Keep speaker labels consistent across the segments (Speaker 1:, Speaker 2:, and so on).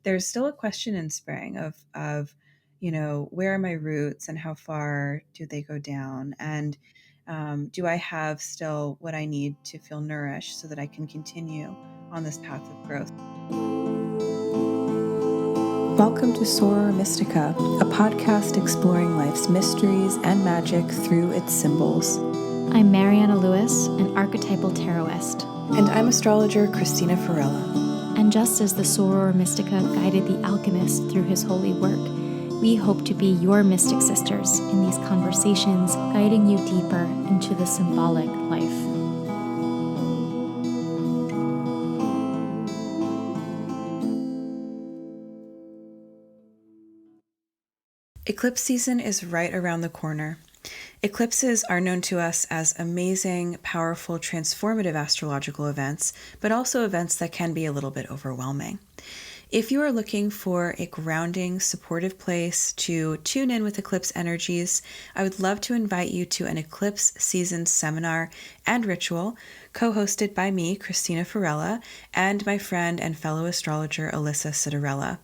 Speaker 1: there's still a question in spring of, where are my roots and how far do they go down? And do I have still what I need to feel nourished so that I can continue on this path of growth? Welcome to Soror Mystica, a podcast exploring life's mysteries and magic through its symbols.
Speaker 2: I'm Mariana Lewis, an archetypal tarotist.
Speaker 1: And I'm astrologer Christina Farella.
Speaker 2: And just as the Soror Mystica guided the alchemist through his holy work, we hope to be your mystic sisters in these conversations, guiding you deeper into the symbolic life.
Speaker 1: Eclipse season is right around the corner. Eclipses are known to us as amazing, powerful, transformative astrological events, but also events that can be a little bit overwhelming. If you are looking for a grounding, supportive place to tune in with eclipse energies, I would love to invite you to an eclipse season seminar and ritual co-hosted by me, Christina Farella, and my friend and fellow astrologer, Alyssa Citarella.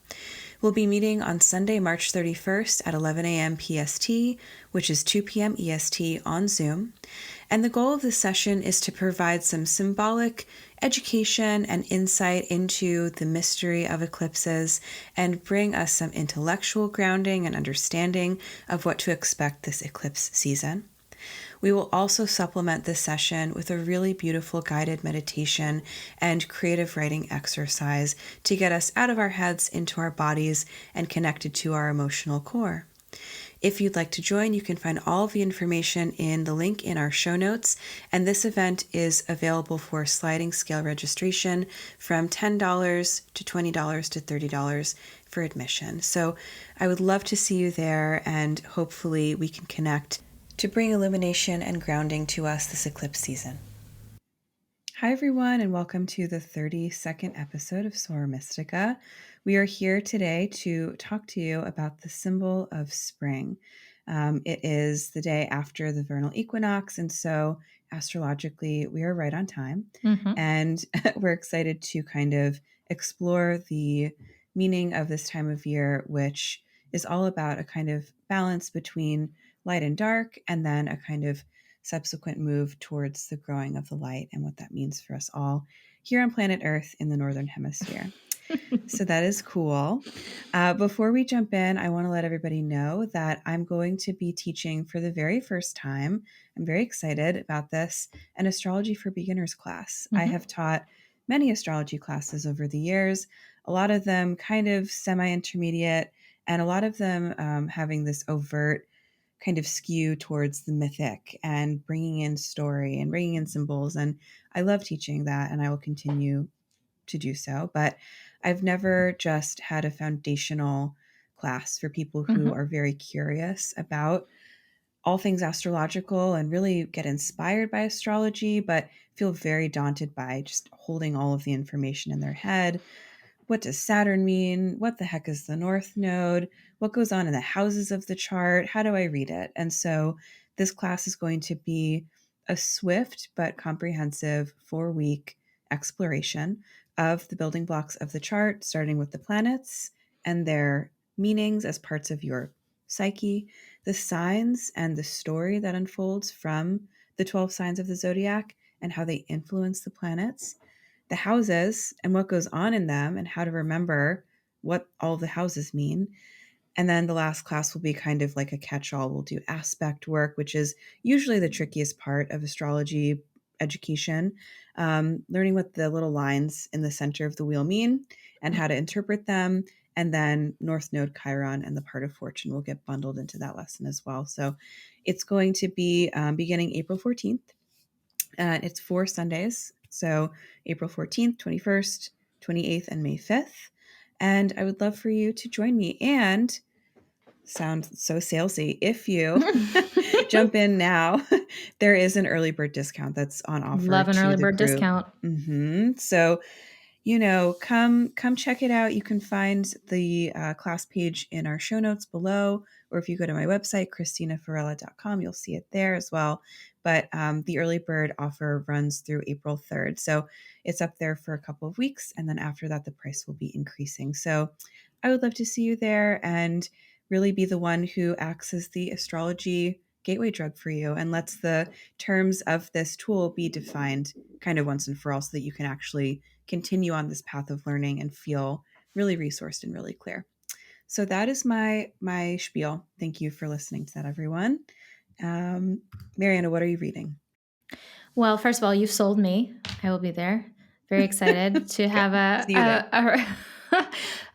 Speaker 1: We'll be meeting on Sunday, March 31st at 11 a.m. PST, which is 2 p.m. EST on Zoom. And the goal of this session is to provide some symbolic education and insight into the mystery of eclipses and bring us some intellectual grounding and understanding of what to expect this eclipse season. We will also supplement this session with a really beautiful guided meditation and creative writing exercise to get us out of our heads into our bodies and connected to our emotional core. If you'd like to join, you can find all of the information in the link in our show notes, and this event is available for sliding scale registration from $10 to $20 to $30 for admission. So I would love to see you there, and hopefully we can connect to bring illumination and grounding to us this eclipse season. Hi, everyone, and welcome to the 32nd episode of Soror Mystica. We are here today to talk to you about the symbol of spring. It is the day after the Vernal Equinox, and so astrologically, we are right on time. And we're excited to kind of explore the meaning of this time of year, which is all about a kind of balance between light and dark, and then a kind of subsequent move towards the growing of the light and what that means for us all here on planet Earth in the Northern Hemisphere. So that is cool. Before we jump in, I want to let everybody know that I'm going to be teaching for the very first time. I'm very excited about this, an astrology for beginners class. I have taught many astrology classes over the years, a lot of them kind of semi-intermediate, and a lot of them having this overt kind of skew towards the mythic and bringing in story and bringing in symbols. And I love teaching that, and I will continue to do so. But I've never just had a foundational class for people who are very curious about all things astrological and really get inspired by astrology, but feel very daunted by just holding all of the information in their head. What does Saturn mean? What the heck is the North Node? What goes on in the houses of the chart? How do I read it? And so this class is going to be a swift but comprehensive 4-week exploration of the building blocks of the chart, starting with the planets and their meanings as parts of your psyche, the signs and the story that unfolds from the 12 signs of the zodiac and how they influence the planets, the houses and what goes on in them and how to remember what all the houses mean. And then the last class will be kind of like a catch-all. We'll do aspect work, which is usually the trickiest part of astrology education, learning what the little lines in the center of the wheel mean and how to interpret them. And then North Node, Chiron, and the part of fortune will get bundled into that lesson as well. So it's going to be beginning April 14th. It's 4 Sundays. So April 14th, 21st, 28th, and May 5th. And I would love for you to join me and sound so salesy. If you jump in now, there is an early bird discount that's on offer.
Speaker 2: Love an
Speaker 1: to
Speaker 2: early
Speaker 1: the
Speaker 2: bird
Speaker 1: group.
Speaker 2: discount.
Speaker 1: So, come check it out. You can find the class page in our show notes below, or if you go to my website, ChristinaFarella.com, you'll see it there as well. but the early bird offer runs through April 3rd. So it's up there for a couple of weeks. And then after that, the price will be increasing. So I would love to see you there and really be the one who acts as the astrology gateway drug for you and lets the terms of this tool be defined kind of once and for all so that you can actually continue on this path of learning and feel really resourced and really clear. So that is my spiel. Thank you for listening to that, everyone. Mariana, what are you reading?
Speaker 2: Well, first of all, you've sold me. I will be there. Very excited to
Speaker 1: Okay,
Speaker 2: have
Speaker 1: see you there.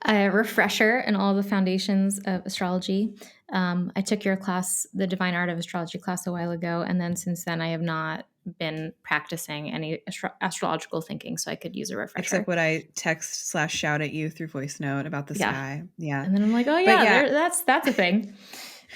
Speaker 2: a refresher in all the foundations of astrology. I took your class, the Divine Art of Astrology class, a while ago, and then since then I have not been practicing any astrological thinking, so I could use a
Speaker 1: Except
Speaker 2: refresher.
Speaker 1: what I text/shout at you through voice note about the
Speaker 2: Yeah,
Speaker 1: sky. Yeah.
Speaker 2: and then I'm like, oh
Speaker 1: But
Speaker 2: yeah,
Speaker 1: yeah,
Speaker 2: that's a thing.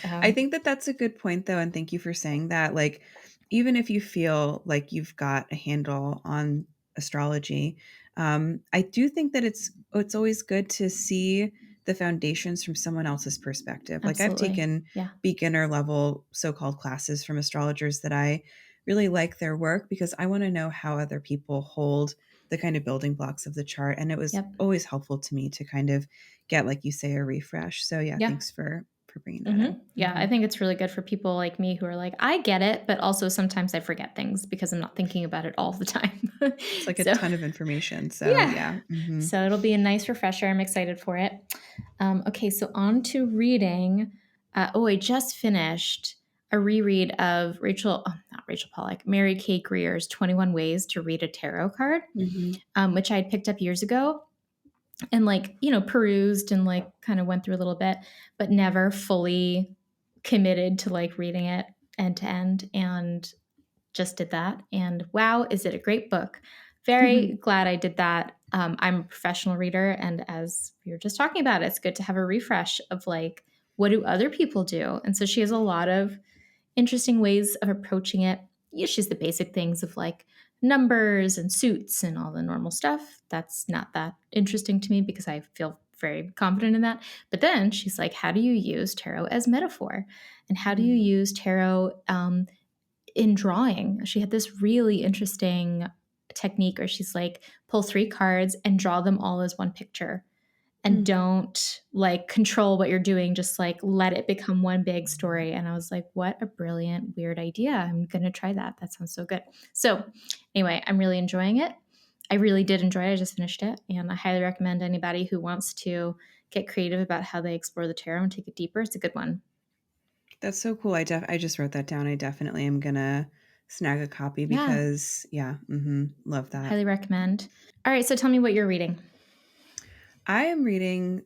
Speaker 1: I think that that's a good point, though. And thank you for saying that. Like, even if you feel like you've got a handle on astrology, I do think that it's always good to see the foundations from someone else's perspective. Like, I've
Speaker 2: Absolutely,
Speaker 1: taken
Speaker 2: yeah,
Speaker 1: beginner level so-called classes from astrologers that I really like their work because I want to know how other people hold the kind of building blocks of the chart. And it was
Speaker 2: yep,
Speaker 1: always helpful to me to kind of get, like you say, a refresh. So yeah,
Speaker 2: yeah.
Speaker 1: thanks for bringing that in.
Speaker 2: Yeah, I
Speaker 1: Mhm.
Speaker 2: think it's really good for people like me who are like, I get it, but also sometimes I forget things because I'm not thinking about it all the time.
Speaker 1: It's like a
Speaker 2: So,
Speaker 1: ton of information. So
Speaker 2: yeah.
Speaker 1: yeah. Mhm.
Speaker 2: So it'll be a nice refresher. I'm excited for it. Okay, so on to reading. I just finished a reread of not Rachel Pollack, Mary Kay Greer's 21 Ways to Read a Tarot Card,
Speaker 1: Mhm.
Speaker 2: which I had picked up years ago and perused and kind of went through a little bit, but never fully committed to reading it end to end, and just did that. And wow, is it a great book. Very glad I did that. I'm a professional reader, and as we were just talking about, it's good to have a refresh of what do other people do. And so she has a lot of interesting ways of approaching it. Yeah, she's the basic things of numbers and suits and all the normal stuff. That's not that interesting to me because I feel very confident in that. But then she's like, how do you use tarot as metaphor? And how do you
Speaker 1: Mm.
Speaker 2: use tarot in drawing? She had this really interesting technique where she's like, pull three cards and draw them all as one picture, and
Speaker 1: Mm.
Speaker 2: don't control what you're doing, just let it become one big story. And I was like, what a brilliant weird idea. I'm going to try that. That sounds so good. So anyway, I'm really enjoying it. I really did enjoy it. I just finished it, and I highly recommend anybody who wants to get creative about how they explore the tarot and take it deeper. It's a good one.
Speaker 1: That's so cool. I just wrote that down. I definitely am gonna snag a copy
Speaker 2: Yeah,
Speaker 1: because yeah, love that.
Speaker 2: highly recommend. All right, so tell me what you're reading.
Speaker 1: I am reading,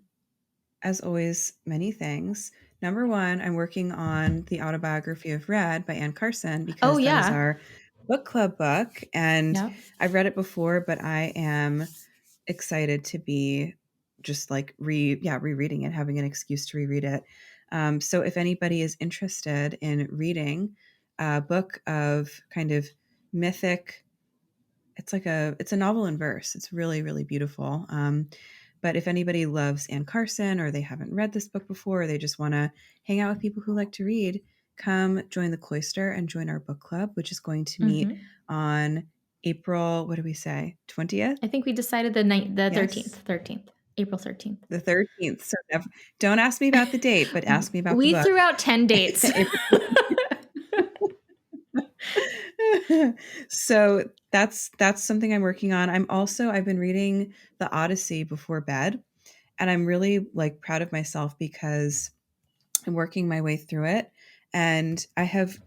Speaker 1: as always, many things. Number one, I'm working on the autobiography of Red by Anne Carson
Speaker 2: Oh
Speaker 1: because that is
Speaker 2: yeah.
Speaker 1: our book club book, and
Speaker 2: Yep.
Speaker 1: I've read it before, but I am excited to be just rereading it, having an excuse to reread it. So if anybody is interested in reading a book of kind of mythic, it's a novel in verse. It's really, really beautiful. But if anybody loves Anne Carson or they haven't read this book before, or they just want to hang out with people who like to read, come join the cloister and join our book club, which is going to meet
Speaker 2: Hmm.
Speaker 1: on April, what do we say, 20th?
Speaker 2: I think we decided the
Speaker 1: Yes.
Speaker 2: 13th, April 13th.
Speaker 1: The 13th. So don't ask me about the date, but ask me about the
Speaker 2: We
Speaker 1: book.
Speaker 2: threw out 10 dates.
Speaker 1: April. So that's something I'm working on. I've been reading the Odyssey before bed, and I'm really proud of myself because I'm working my way through it, and I have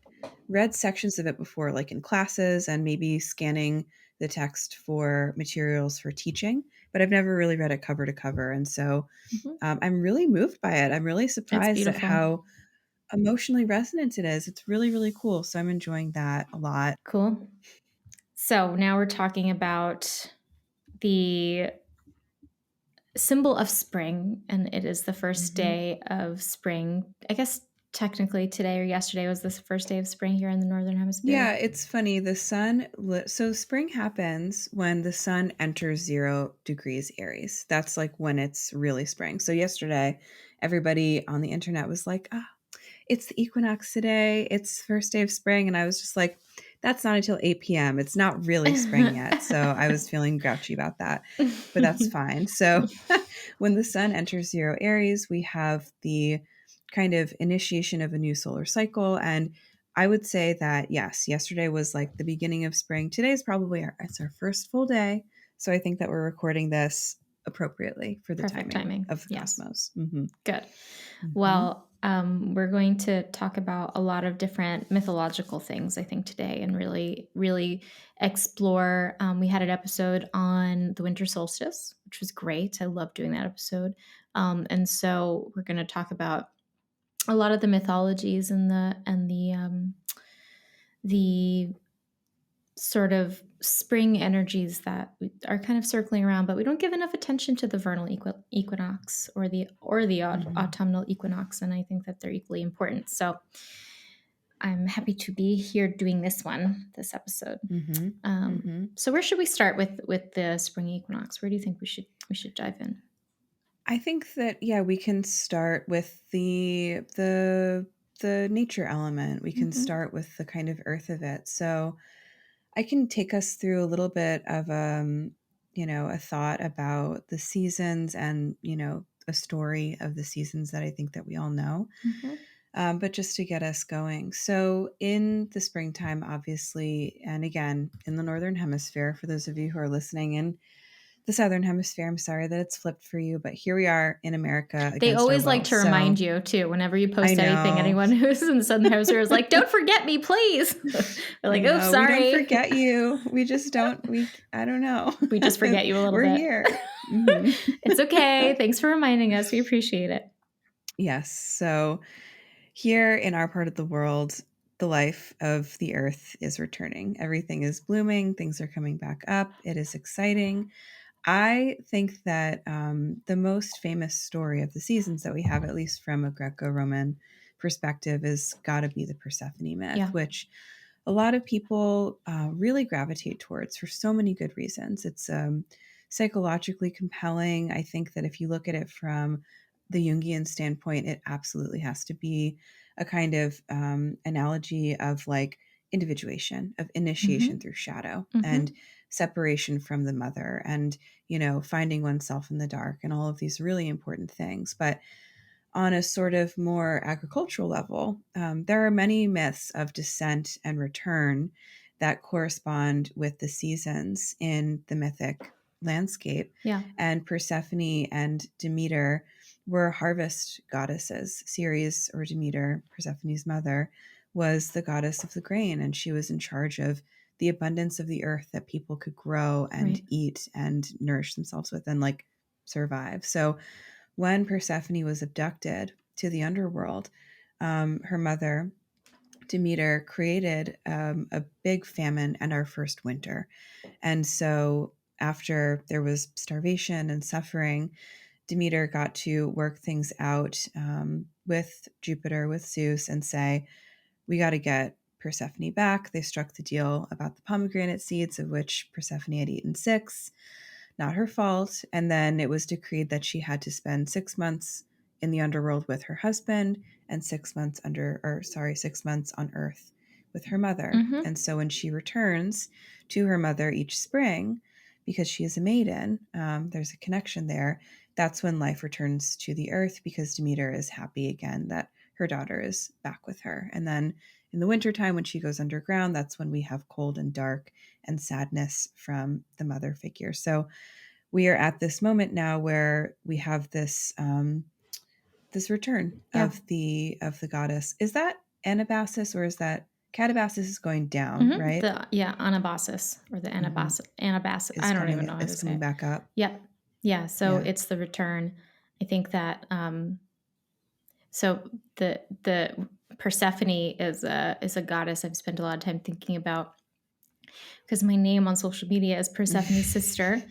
Speaker 1: read sections of it before, like in classes and maybe scanning the text for materials for teaching, but I've never really read it cover to cover. And so
Speaker 2: Mhm.
Speaker 1: I'm really moved by it. I'm really
Speaker 2: It's
Speaker 1: surprised at
Speaker 2: beautiful.
Speaker 1: how emotionally resonant it is. It's really, really cool. So I'm enjoying that a lot.
Speaker 2: Cool. So now we're talking about the symbol of spring, and it is the first
Speaker 1: Mhm.
Speaker 2: day of spring. I guess technically today or yesterday was the first day of spring here in the Northern
Speaker 1: Yeah,
Speaker 2: Hemisphere.
Speaker 1: it's funny. So spring happens when the sun enters 0 degrees Aries. That's like when it's really spring. So yesterday, everybody on the internet was like, it's the equinox today. It's first day of spring. And I was just like, that's not until 8 p.m. It's not really spring yet. So I was feeling grouchy about that, but that's fine. So when the sun enters zero Aries, we have the kind of initiation of a new solar cycle. And I would say that, yes, yesterday was like the beginning of spring. Today is probably it's our first full day. So I think that we're recording this appropriately for the
Speaker 2: Perfect
Speaker 1: timing
Speaker 2: timing.
Speaker 1: of the
Speaker 2: Yes.
Speaker 1: cosmos. Mm-hmm.
Speaker 2: Good.
Speaker 1: Mm-hmm.
Speaker 2: Well, we're going to talk about a lot of different mythological things, I think, today, and really, really explore. We had an episode on the winter solstice, which was great. I love doing that episode. And so we're going to talk about a lot of the mythologies and the sort of spring energies that are kind of circling around, but we don't give enough attention to the vernal equinox or the autumnal equinox, and I think that they're equally important. So I'm happy to be here doing this episode.
Speaker 1: Mm-hmm. Mm-hmm.
Speaker 2: So where should we start with the spring equinox? Where do you think we should dive in?
Speaker 1: I think that we can start with the nature element. We can start with the kind of earth of it. So I can take us through a little bit of a thought about the seasons and a story of the seasons that I think that we all know.
Speaker 2: Mm-hmm.
Speaker 1: But just to get us going. So in the springtime, obviously, and again in the northern hemisphere, for those of you who are listening in the southern hemisphere, I'm sorry that it's flipped for you, but here we are in America
Speaker 2: They
Speaker 1: against our
Speaker 2: always like
Speaker 1: will.
Speaker 2: to
Speaker 1: So
Speaker 2: remind you too, whenever you
Speaker 1: I
Speaker 2: post anything,
Speaker 1: know.
Speaker 2: anyone who's in the southern hemisphere is like, don't forget me, please. They're like,
Speaker 1: I
Speaker 2: oops,
Speaker 1: know. We don't
Speaker 2: sorry.
Speaker 1: forget you. We just don't. I don't know.
Speaker 2: We just forget you a little
Speaker 1: We're
Speaker 2: bit.
Speaker 1: here. Mm-hmm.
Speaker 2: It's okay. Thanks for reminding us. We appreciate it.
Speaker 1: Yes. So here in our part of the world, the life of the earth is returning. Everything is blooming. Things are coming back up. It is exciting. I think that the most famous story of the seasons that we have, at least from a Greco-Roman perspective, is got to be the Persephone myth,
Speaker 2: Yeah.
Speaker 1: which a lot of people really gravitate towards for so many good reasons. It's psychologically compelling. I think that if you look at it from the Jungian standpoint, it absolutely has to be a kind of analogy of like individuation, of initiation through shadow and separation from the mother and, finding oneself in the dark and all of these really important things. But on a sort of more agricultural level, there are many myths of descent and return that correspond with the seasons in the mythic landscape.
Speaker 2: Yeah.
Speaker 1: And Persephone and Demeter were harvest goddesses. Ceres, or Demeter, Persephone's mother, was the goddess of the grain, and she was in charge of the abundance of the earth that people could grow and eat and nourish themselves with and like survive. So when Persephone was abducted to the underworld, her mother, Demeter, created a big famine and our first winter. And so after there was starvation and suffering, Demeter got to work things out with Jupiter, with Zeus, and say, we got to get Persephone back. They struck the deal about the pomegranate seeds, of which Persephone had eaten 6. Not her fault. And then it was decreed that she had to spend 6 months in the underworld with her husband and 6 months 6 months on Earth with her mother. And so when she returns to her mother each spring, because she is a maiden, there's a connection there. That's when life returns to the earth because Demeter is happy again that her daughter is back with her. And then in the wintertime, when she goes underground, that's when we have cold and dark and sadness from the mother figure. So we are at this moment now where we have this this return of the goddess. Is that Anabasis or is that Catabasis is going down, right?
Speaker 2: Anabasis or the Anabasis. Anabasis. I don't even know how to say
Speaker 1: coming
Speaker 2: it.
Speaker 1: back up.
Speaker 2: Yep. Yeah. So it's the return. I think that so the Persephone is a goddess I've spent a lot of time thinking about because my name on social media is Persephone's sister.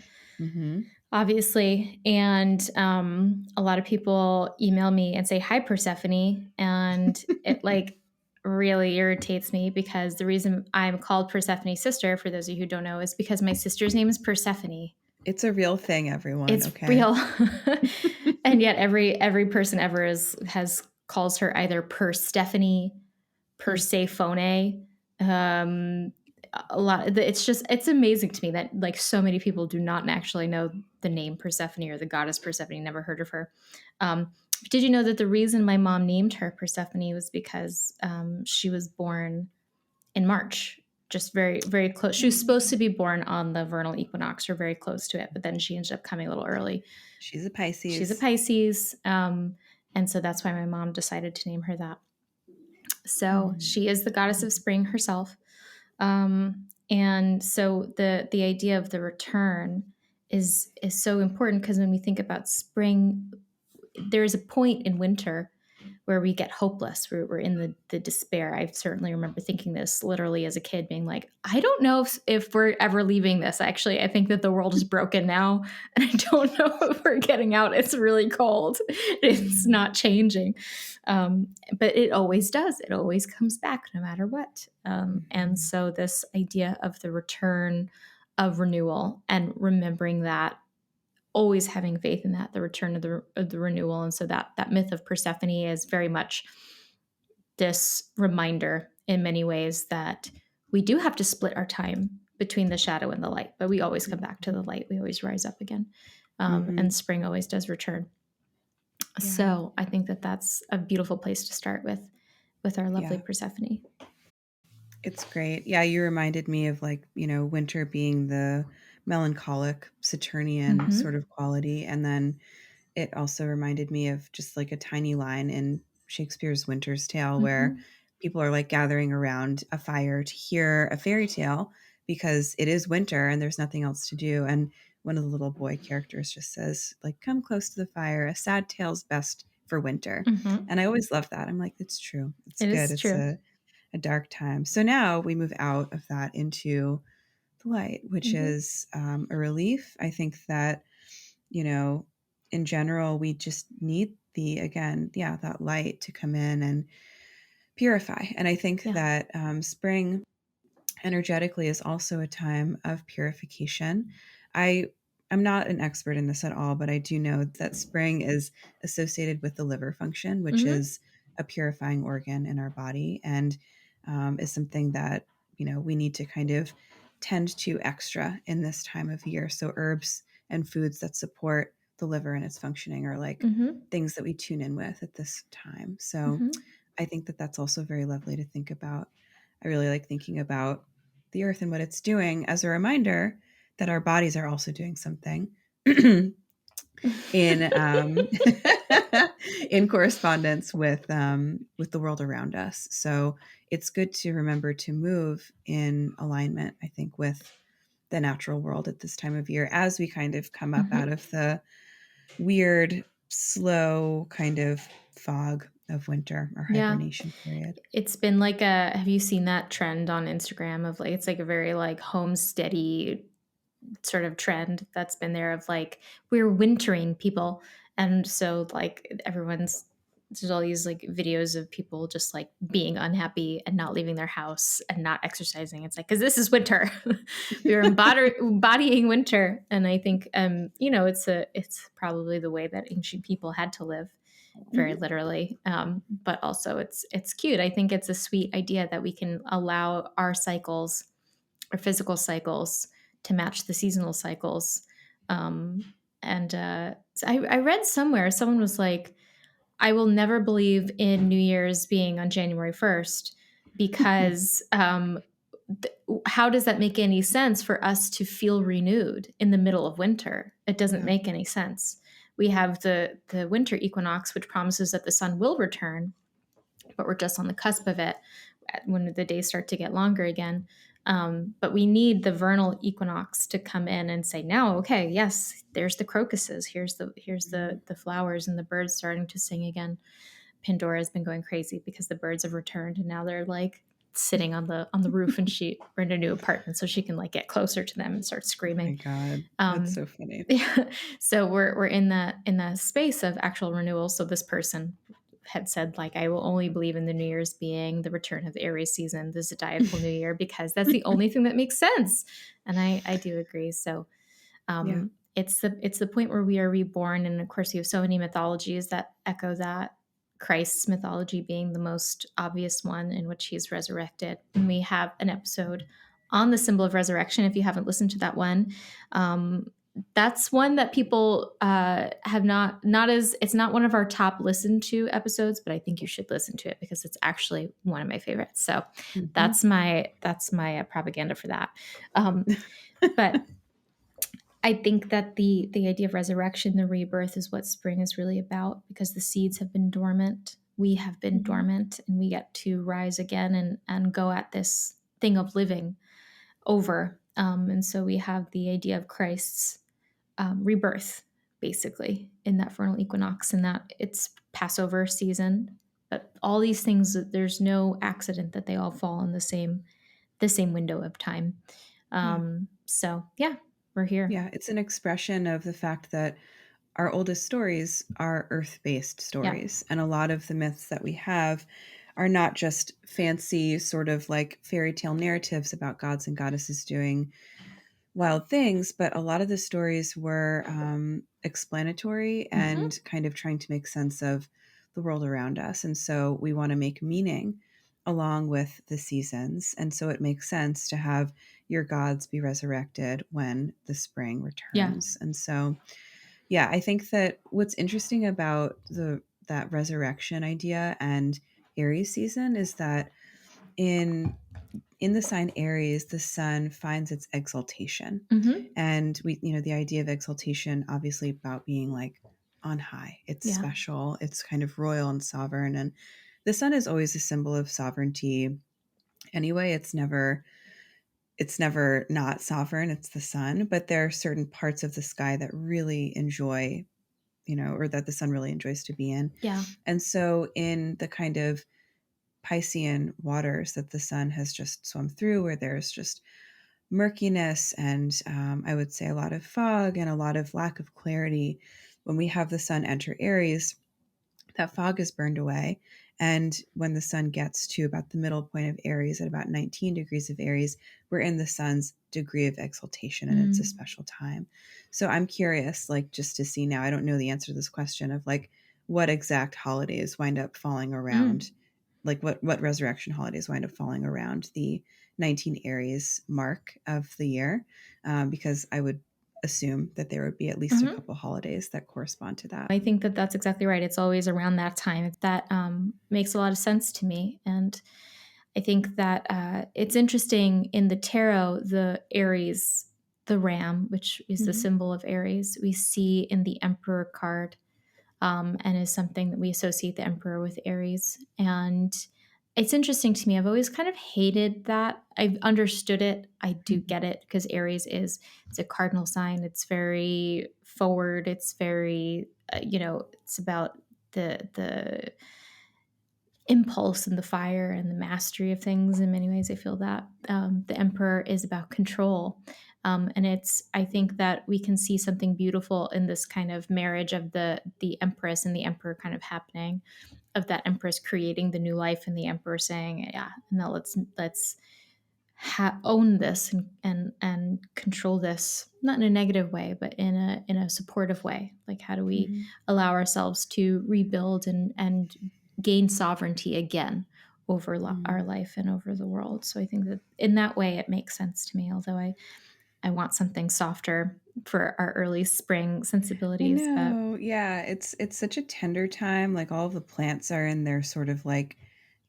Speaker 2: Obviously, and a lot of people email me and say hi Persephone, and it like really irritates me because the reason I'm called Persephone's sister, for those of you who don't know, is because my sister's name is Persephone.
Speaker 1: It's a real thing, everyone.
Speaker 2: It's
Speaker 1: okay.
Speaker 2: real. And yet every person ever has calls her either Persephone, Persephone. Um, a lot. It's amazing to me that like so many people do not actually know the name Persephone or the goddess Persephone. Never heard of her. Um, did you know that the reason my mom named her Persephone was because she was born in March, just very, very close. She was supposed to be born on the vernal equinox or very close to it, but then she ended up coming a little early.
Speaker 1: She's a
Speaker 2: She's a
Speaker 1: Pisces.
Speaker 2: Pisces. And so that's why my mom decided to name her that. So
Speaker 1: Mm.
Speaker 2: she is the goddess of spring herself. And so the idea of the return is so important because when we think about spring, there is a point in winter where we get hopeless. We're in the despair. I certainly remember thinking this literally as a kid, being like, I don't know if we're ever leaving this. Actually, I think that the world is broken now, and I don't know if we're getting out. It's really cold. It's not changing. But it always does. It always comes back no matter what. And
Speaker 1: Mhm.
Speaker 2: so, this idea of the return of renewal and remembering that, always having faith in that, the return of the renewal. And so that myth of Persephone is very much this reminder in many ways that we do have to split our time between the shadow and the light, but we always come back to the light. We always rise up again. And
Speaker 1: Mhm.
Speaker 2: spring always does return.
Speaker 1: Yeah.
Speaker 2: So I think that that's a beautiful place to start with our lovely
Speaker 1: Yeah.
Speaker 2: Persephone.
Speaker 1: It's great. Yeah, you reminded me of like, winter being the melancholic Saturnian sort
Speaker 2: Mm-hmm.
Speaker 1: of quality. And then it also reminded me of just like a tiny line in Shakespeare's Winter's Tale where
Speaker 2: Mm-hmm.
Speaker 1: people are like gathering around a fire to hear a fairy tale because it is winter and there's nothing else to do. And one of the little boy characters just says, like, come close to the fire. A sad tale's best for winter.
Speaker 2: Mm-hmm.
Speaker 1: And I always love that. I'm like, it's true. It's
Speaker 2: It
Speaker 1: good.
Speaker 2: is
Speaker 1: It's
Speaker 2: true.
Speaker 1: a dark time. So now we move out of that into the light, which
Speaker 2: Mm-hmm.
Speaker 1: is a relief. I think that, you know, in general, we just need that light to come in and purify. And I think
Speaker 2: Yeah.
Speaker 1: that spring energetically is also a time of purification. I I'm not an expert in this at all, but I do know that spring is associated with the liver function, which
Speaker 2: Mm-hmm.
Speaker 1: is a purifying organ in our body, and is something that we need to kind of tend to extra in this time of year. So herbs and foods that support the liver and its functioning are like
Speaker 2: Mm-hmm.
Speaker 1: things that we tune in with at this time. So
Speaker 2: Mm-hmm.
Speaker 1: I think that that's also very lovely to think about. I really like thinking about the earth and what it's doing as a reminder that our bodies are also doing something in in correspondence with the world around us. So it's good to remember to move in alignment, I think, with the natural world at this time of year as we kind of come up out
Speaker 2: Mm-hmm.
Speaker 1: of the weird, slow kind of fog of winter or
Speaker 2: Yeah.
Speaker 1: hibernation period.
Speaker 2: It's been like have you seen that trend on Instagram of like, it's like a very like homesteady sort of trend that's been there of like, we're wintering people. And so like there's all these like videos of people just like being unhappy and not leaving their house and not exercising. It's like, because this is winter. We are embodying winter. And I think, it's probably the way that ancient people had to live, very
Speaker 1: Mhm.
Speaker 2: literally. But also it's cute. I think it's a sweet idea that we can allow our cycles, our physical cycles, to match the seasonal cycles. And so I read somewhere someone was like, I will never believe in New Year's being on January 1st because how does that make any sense for us to feel renewed in the middle of winter? It doesn't
Speaker 1: Yeah.
Speaker 2: make any sense. We have the winter equinox, which promises that the sun will return, but we're just on the cusp of it when the days start to get longer again. But we need the vernal equinox to come in and say, now, okay, yes, there's the crocuses. Here's
Speaker 1: Mhm.
Speaker 2: the flowers and the birds starting to sing again. Pandora has been going crazy because the birds have returned and now they're like sitting on the roof, and we're in a new apartment, so she can like get closer to them and start
Speaker 1: Oh my
Speaker 2: screaming.
Speaker 1: god. That's
Speaker 2: Um,
Speaker 1: so funny.
Speaker 2: yeah, so we're in that space of actual renewal. So this person had said like, I will only believe in the New Year's being the return of the Aries season, the zodiacal New Year, because that's the only thing that makes sense. And I do agree. So
Speaker 1: Yeah.
Speaker 2: it's the point where we are reborn, and of course, you have so many mythologies that echo that. Christ's mythology being the most obvious one in which he's resurrected. And we have an episode on the symbol of resurrection. If you haven't listened to that one, that's one that people have not as it's not one of our top listened to episodes, but I think you should listen to it because it's actually one of my favorites. So
Speaker 1: Mhm.
Speaker 2: that's my propaganda for that. But I think that the idea of resurrection, the rebirth, is what spring is really about because the seeds have been dormant. We have been
Speaker 1: Mhm.
Speaker 2: dormant, and we get to rise again and go at this thing of living over. And so we have the idea of Christ's rebirth, basically, in that vernal equinox, and that it's Passover season. But all these things, there's no accident that they all fall in the same window of time.
Speaker 1: Yeah.
Speaker 2: So yeah, we're here.
Speaker 1: Yeah, it's an expression of the fact that our oldest stories are earth-based
Speaker 2: Yeah.
Speaker 1: stories, and a lot of the myths that we have are not just fancy sort of like fairy tale narratives about gods and goddesses doing wild things, but a lot of the stories were explanatory
Speaker 2: Hmm.
Speaker 1: and kind of trying to make sense of the world around us. And so we want to make meaning along with the seasons. And so it makes sense to have your gods be resurrected when the spring
Speaker 2: Yeah.
Speaker 1: returns. And so, yeah, I think that what's interesting about the that resurrection idea and Aries season is that in the sign Aries, the sun finds its exaltation.
Speaker 2: Hmm.
Speaker 1: And the idea of exaltation, obviously about being like on high. It's
Speaker 2: Yeah.
Speaker 1: special. It's kind of royal and sovereign. And the sun is always a symbol of sovereignty. Anyway, it's never not sovereign. It's the sun. But there are certain parts of the sky that really enjoy, or that the sun really enjoys to be in.
Speaker 2: Yeah.
Speaker 1: And so in the kind of Piscean waters that the sun has just swum through, where there's just murkiness and I would say a lot of fog and a lot of lack of clarity. When we have the sun enter Aries, that fog is burned away. And when the sun gets to about the middle point of Aries, at about 19 degrees of Aries, we're in the sun's degree of exaltation and it's a
Speaker 2: Mm.
Speaker 1: special time. So I'm curious, like, just to see now, I don't know the answer to this question of like what exact holidays wind up falling
Speaker 2: Mm.
Speaker 1: around, like what resurrection holidays wind up falling around the 19 Aries mark of the year, because I would assume that there would be at least a
Speaker 2: Hmm.
Speaker 1: couple holidays that correspond to that.
Speaker 2: I think that that's exactly right. It's always around that time. That makes a lot of sense to me. And I think that it's interesting in the tarot, the Aries, the ram, which is the
Speaker 1: Mhm.
Speaker 2: symbol of Aries, we see in the Emperor card, and is something that we associate the emperor with Aries. And it's interesting to me. I've always kind of hated that. I've understood it. I do
Speaker 1: Mhm.
Speaker 2: get it because Aries it's a cardinal sign. It's very forward. It's very it's about the impulse and the fire and the mastery of things. In many ways, I feel that the emperor is about control. And I think that we can see something beautiful in this kind of marriage of the empress and the emperor kind of happening, of that empress creating the new life and the emperor saying, yeah, no, let's own this and control this, not in a negative way, but in a supportive way. Like, how do we
Speaker 1: Mhm.
Speaker 2: allow ourselves to rebuild and gain sovereignty again over our
Speaker 1: Mhm.
Speaker 2: life and over the world? So I think that in that way it makes sense to me, although I want something softer for our early spring
Speaker 1: I
Speaker 2: sensibilities. But
Speaker 1: know. Yeah, it's such a tender time. Like all of the plants are in their sort of like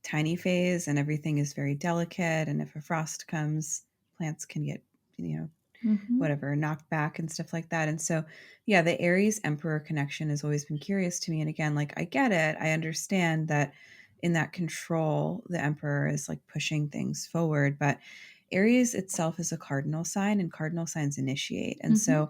Speaker 1: tiny phase and everything is very delicate. And if a frost comes, plants can get, you know,
Speaker 2: mhm,
Speaker 1: whatever, knocked back and stuff like that. And so, yeah, the Aries Emperor connection has always been curious to me. And again, like I get it. I understand that in that control, the Emperor is like pushing things forward. But Aries itself is a cardinal sign, and cardinal signs initiate. And
Speaker 2: mhm,
Speaker 1: so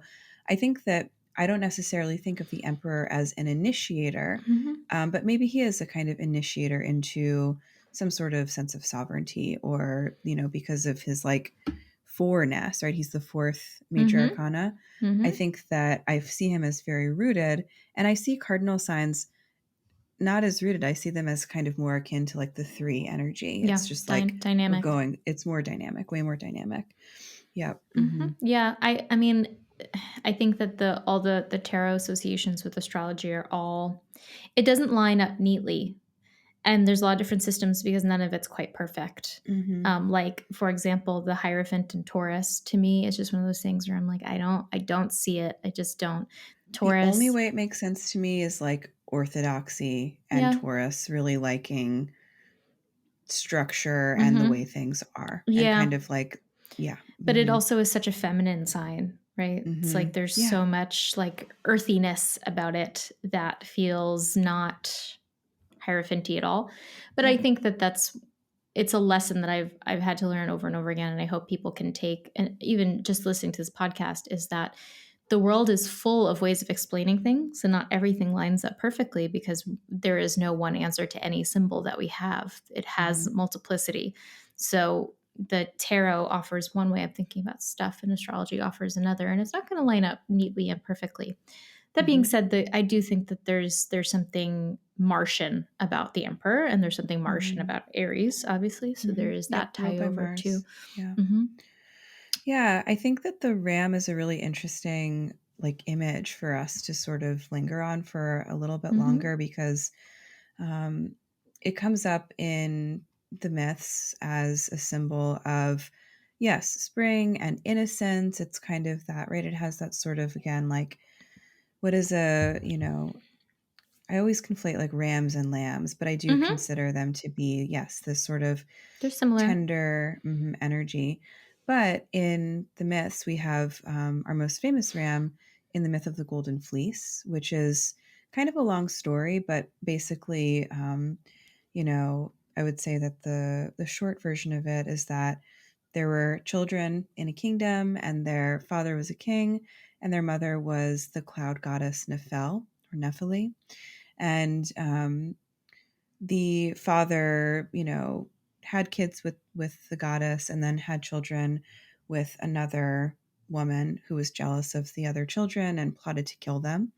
Speaker 1: I think that I don't necessarily think of the Emperor as an initiator,
Speaker 2: mhm,
Speaker 1: but maybe he is a kind of initiator into some sort of sense of sovereignty, or, because of his like fourness, right? He's the fourth major
Speaker 2: mhm,
Speaker 1: arcana. I
Speaker 2: mhm.
Speaker 1: think that I see him as very rooted, and I see cardinal signs not as rooted. I see them as kind of more akin to like the three energy.
Speaker 2: Yeah,
Speaker 1: It's just like
Speaker 2: dynamic.
Speaker 1: it's more dynamic, way more dynamic. Yeah.
Speaker 2: Mhm.
Speaker 1: Hmm.
Speaker 2: Yeah, I mean, I think that all the tarot associations with astrology are all, it doesn't line up neatly. And there's a lot of different systems because none of it's quite perfect.
Speaker 1: Hmm.
Speaker 2: Like for example, the Hierophant in Taurus to me is just one of those things where I'm like, I don't see it. I just don't.
Speaker 1: The only
Speaker 2: Taurus,
Speaker 1: way it makes sense to me is like orthodoxy and
Speaker 2: yeah,
Speaker 1: Taurus really liking structure and the way
Speaker 2: mm-hmm,
Speaker 1: things are and
Speaker 2: yeah.
Speaker 1: kind of like, yeah.
Speaker 2: But it
Speaker 1: Hmm.
Speaker 2: also is such a feminine sign, right? It's
Speaker 1: Hmm.
Speaker 2: like there's
Speaker 1: Yeah.
Speaker 2: so much like earthiness about it that feels not Hierophanty at all. But I
Speaker 1: Yeah.
Speaker 2: think that it's a lesson that I've had to learn over and over again, and I hope people can take. And even just listening to this podcast, is that the world is full of ways of explaining things, and not everything lines up perfectly because there is no one answer to any symbol that we have. It has
Speaker 1: Hmm.
Speaker 2: multiplicity. So the tarot offers one way of thinking about stuff, and astrology offers another, and it's not going to line up neatly and perfectly. That being
Speaker 1: Hmm.
Speaker 2: said, I do think that there's something Martian about the Emperor, and there's something Martian
Speaker 1: Hmm.
Speaker 2: about Aries, obviously. So
Speaker 1: Hmm.
Speaker 2: there is
Speaker 1: Yep.
Speaker 2: that
Speaker 1: Ruled
Speaker 2: tie
Speaker 1: by
Speaker 2: over too.
Speaker 1: Mars. Yeah.
Speaker 2: Hmm.
Speaker 1: Yeah. I think that the ram is a really interesting like image for us to sort of linger on for a little bit
Speaker 2: Hmm.
Speaker 1: longer because Um, it comes up in the myths as a symbol of, yes, spring and innocence. It's kind of that, right? It has that sort of, again, like, what is I always conflate like rams and lambs, but I do
Speaker 2: Hmm.
Speaker 1: consider them to be, yes, this sort of
Speaker 2: They're similar.
Speaker 1: tender energy. But in the myths, we have our most famous ram in the myth of the Golden Fleece, which is kind of a long story, but basically, I would say that the short version of it is that there were children in a kingdom, and their father was a king, and their mother was the cloud goddess Nephel or Nephili, and the father, had kids with the goddess and then had children with another woman who was jealous of the other children and plotted to kill them.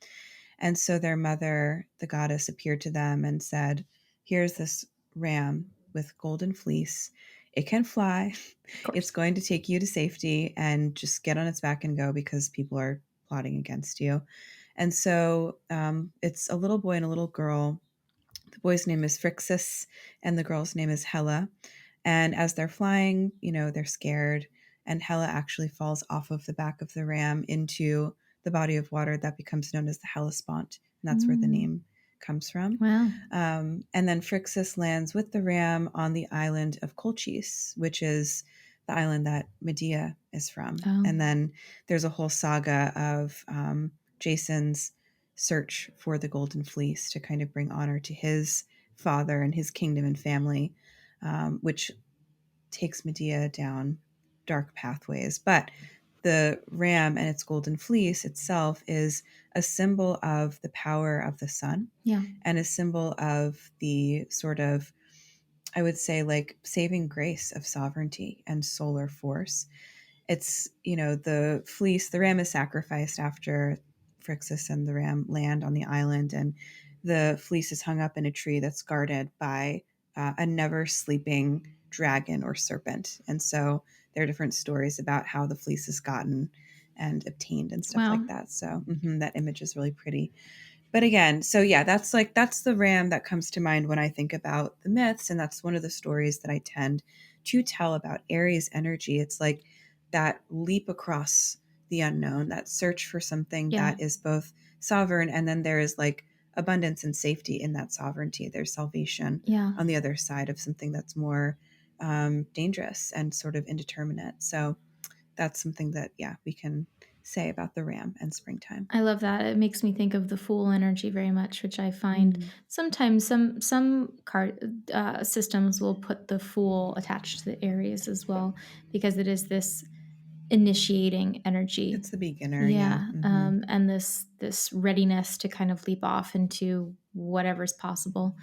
Speaker 1: And so their mother, the goddess, appeared to them and said, "Here's this ram with golden fleece. It can fly.
Speaker 2: Of
Speaker 1: It's
Speaker 2: course.
Speaker 1: going to take you to safety, and just get on its back and go because people are plotting against you." And so it's a little boy and a little girl. The boy's name is Phrixus, and the girl's name is Helle. And as they're flying, they're scared. And Helle actually falls off of the back of the ram into the body of water that becomes known as the Hellespont. And that's where the
Speaker 2: Mm.
Speaker 1: name comes from.
Speaker 2: Wow.
Speaker 1: And then Phrixus lands with the ram on the island of Colchis, which is the island that Medea is from.
Speaker 2: Oh.
Speaker 1: And then there's a whole saga of Jason's search for the Golden Fleece to kind of bring honor to his father and his kingdom and family, which takes Medea down dark pathways. But the ram and its golden fleece itself is a symbol of the power of the sun
Speaker 2: Yeah.
Speaker 1: and a symbol of the sort of, I would say, like saving grace of sovereignty and solar force. It's, the fleece, the ram is sacrificed after Phrixus and the ram land on the island, and the fleece is hung up in a tree that's guarded by a never sleeping dragon or serpent. And so there are different stories about how the fleece is gotten and obtained and stuff like
Speaker 2: Wow.
Speaker 1: that. So that image is really pretty. But again, so yeah, that's the ram that comes to mind when I think about the myths, and that's one of the stories that I tend to tell about Aries energy. It's like that leap across the unknown, that search for something
Speaker 2: Yeah.
Speaker 1: that is both sovereign, and then there is like abundance and safety in that sovereignty. There's salvation
Speaker 2: Yeah.
Speaker 1: on the other side of something that's more dangerous and sort of indeterminate. So that's something that, yeah, we can say about the ram and springtime.
Speaker 2: I love that. It makes me think of the Fool energy very much, which I find
Speaker 1: Mm.
Speaker 2: sometimes some card systems will put the Fool attached to the Aries as well, because it is this initiating energy.
Speaker 1: It's the beginner, yeah.
Speaker 2: Yeah,
Speaker 1: Mhm.
Speaker 2: and this readiness to kind of leap off into whatever's possible.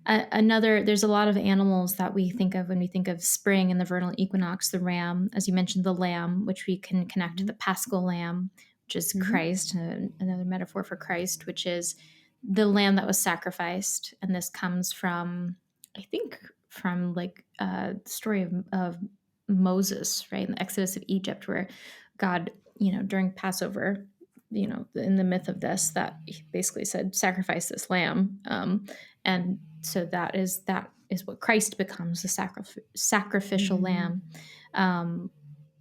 Speaker 2: Another, there's a lot of animals that we think of when we think of spring and the vernal equinox. The ram, as you mentioned, the lamb, which we can connect to
Speaker 1: Mhm.
Speaker 2: the paschal lamb, which is
Speaker 1: Mhm.
Speaker 2: Christ, another metaphor for Christ, which is the lamb that was sacrificed. And this comes from, I think, from like the story of Moses, right, in the Exodus of Egypt, where God during Passover, in the myth of this, that he basically said, sacrifice this lamb. And so that is what Christ becomes, the sacrificial
Speaker 1: Mm-hmm.
Speaker 2: lamb.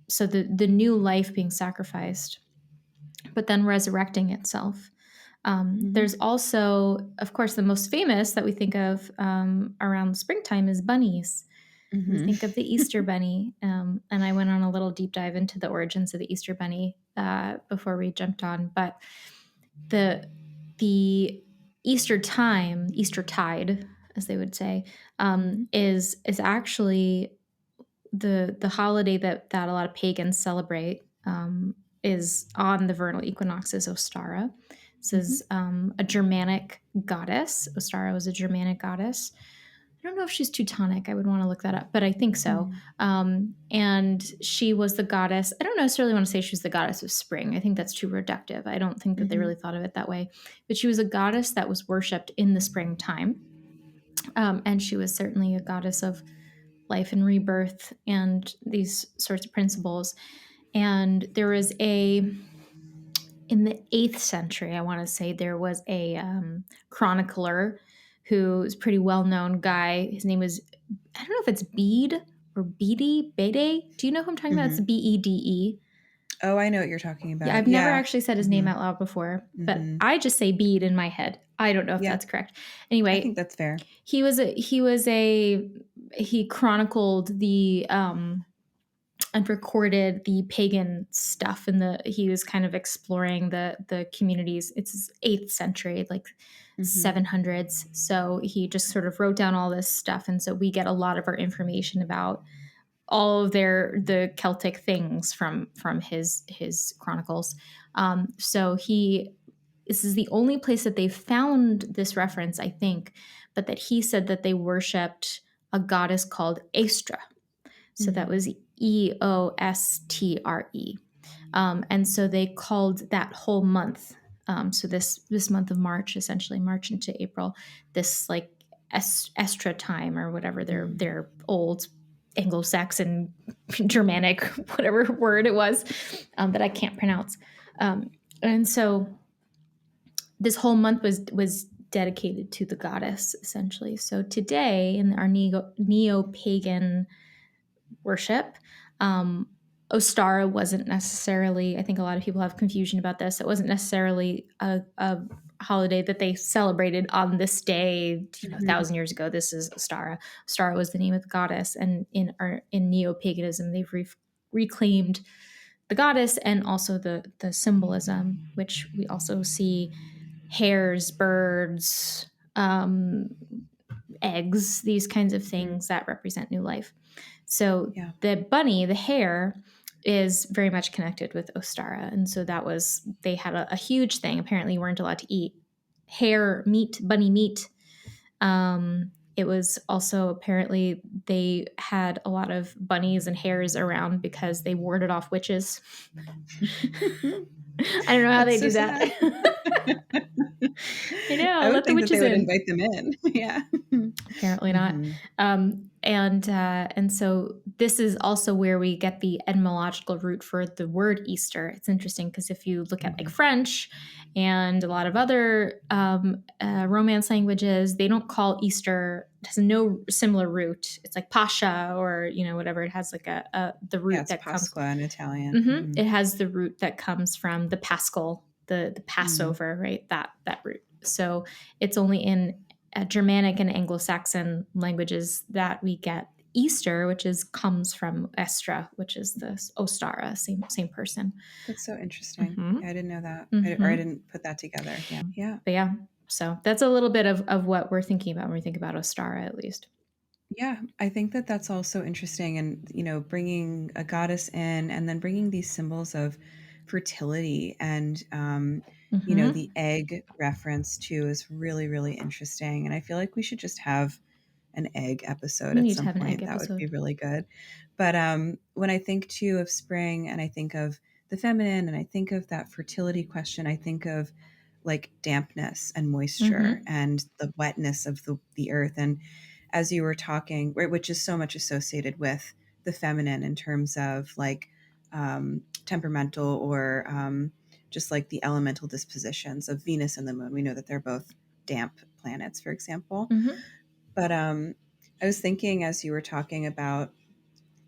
Speaker 2: So the new life being sacrificed, but then resurrecting itself.
Speaker 1: Mm-hmm.
Speaker 2: There's also, of course, the most famous that we think of around springtime is bunnies. We
Speaker 1: Mm-hmm.
Speaker 2: think of the Easter bunny, and I went on a little deep dive into the origins of the Easter bunny before we jumped on. But the Easter time, Easter tide, as they would say,
Speaker 1: Mm-hmm.
Speaker 2: is actually the holiday that a lot of pagans celebrate. Is on the vernal equinox, is Ostara. This
Speaker 1: Mm-hmm.
Speaker 2: is a Germanic goddess. Ostara was a Germanic goddess. I don't know if she's Teutonic. I would want to look that up, but I think so.
Speaker 1: Mm-hmm.
Speaker 2: And she was the goddess. I don't necessarily want to say she was the goddess of spring. I think that's too reductive. I don't think that they
Speaker 1: Mm-hmm.
Speaker 2: really thought of it that way. But she was a goddess that was worshipped in the springtime. And she was certainly a goddess of life and rebirth and these sorts of principles. And there was in the 8th century, I want to say, there was a chronicler who was a pretty well-known guy. His name was, I don't know if it's Bede or Bede. Do you know who I'm talking about? It's
Speaker 1: Mm-hmm.
Speaker 2: Bede.
Speaker 1: Oh, I know what you're talking
Speaker 2: Yeah,
Speaker 1: about.
Speaker 2: I've never
Speaker 1: Yeah.
Speaker 2: actually said his name
Speaker 1: Mm-hmm.
Speaker 2: out loud before, but
Speaker 1: Mm-hmm.
Speaker 2: I just say Bede in my head. I don't know if
Speaker 1: Yeah,
Speaker 2: that's correct.
Speaker 1: I think
Speaker 2: Anyway,
Speaker 1: that's fair.
Speaker 2: he chronicled the and recorded the pagan stuff, and he was kind of exploring the communities. It's 8th century, like
Speaker 1: Mm-hmm.
Speaker 2: 700s. So he just sort of wrote down all this stuff, and so we get a lot of our information about all of the Celtic things from his chronicles. So he this is the only place that they found this reference, I think, but that he said that they worshipped a goddess called Astra. So that
Speaker 1: Mm-hmm.
Speaker 2: was Eostre. And so they called that whole month. So this month of March, essentially March into April, this like Estra time, or whatever
Speaker 1: Mm-hmm.
Speaker 2: their old Anglo-Saxon, Germanic, whatever word it was, that I can't pronounce. And so this whole month was dedicated to the goddess, essentially. So today, in our neo pagan worship, um, Ostara wasn't necessarily, I think a lot of people have confusion about this. It wasn't necessarily a holiday that they celebrated on this day, a
Speaker 1: Mm-hmm.
Speaker 2: thousand years ago. This is Ostara. Ostara was the name of the goddess, and in neo paganism, they've reclaimed the goddess and also the symbolism, which we also see hares, birds, eggs, these kinds of
Speaker 1: Mm-hmm.
Speaker 2: things that represent new life. So
Speaker 1: Yeah.
Speaker 2: the bunny, the hare, is very much connected with Ostara. And so they had a huge thing. Apparently, you weren't allowed to eat hare meat, bunny meat. It was also, apparently, they had a lot of bunnies and hares around because they warded off witches. I don't know how
Speaker 1: That's
Speaker 2: they
Speaker 1: so
Speaker 2: do that.
Speaker 1: sad.
Speaker 2: I know,
Speaker 1: I would
Speaker 2: let the
Speaker 1: think that they
Speaker 2: witches
Speaker 1: would
Speaker 2: in.
Speaker 1: invite them in. Yeah.
Speaker 2: Apparently not.
Speaker 1: Mm-hmm.
Speaker 2: And so this is also where we get the etymological root for the word Easter. It's interesting because if you look at like
Speaker 1: Mm-hmm.
Speaker 2: French and a lot of other Romance languages, they don't call Easter. It has no similar root. It's like Pascha, or whatever. It has like the
Speaker 1: Yeah,
Speaker 2: root
Speaker 1: it's
Speaker 2: that comes.
Speaker 1: Pasqua in Italian. Mm-hmm.
Speaker 2: It has the root that comes from the Paschal, the
Speaker 1: Mm-hmm.
Speaker 2: Passover, right? That root. So it's only in Germanic and Anglo-Saxon languages that we get Easter, which comes from Estra, which is the Ostara, same person.
Speaker 1: That's so interesting.
Speaker 2: Mm-hmm.
Speaker 1: Yeah, I didn't know that. I
Speaker 2: Mm-hmm.
Speaker 1: didn't put that together. Yeah.
Speaker 2: But yeah, so that's a little bit of what we're thinking about when we think about Ostara, at least.
Speaker 1: Yeah, I think that that's also interesting. And, bringing a goddess in and then bringing these symbols of fertility and,
Speaker 2: Mm-hmm.
Speaker 1: the egg reference too is really, really interesting. And I feel like we should just have an egg episode
Speaker 2: We
Speaker 1: at
Speaker 2: need to
Speaker 1: some
Speaker 2: have an egg
Speaker 1: point. That would be
Speaker 2: episode.
Speaker 1: really good. But when I think too of spring and I think of the feminine and I think of that fertility question, I think of like dampness and moisture
Speaker 2: Mm-hmm.
Speaker 1: and the wetness of the earth. And as you were talking, which is so much associated with the feminine in terms of like temperamental or just like the elemental dispositions of Venus and the moon. We know that they're both damp planets, for example.
Speaker 2: Mm-hmm.
Speaker 1: But I was thinking as you were talking about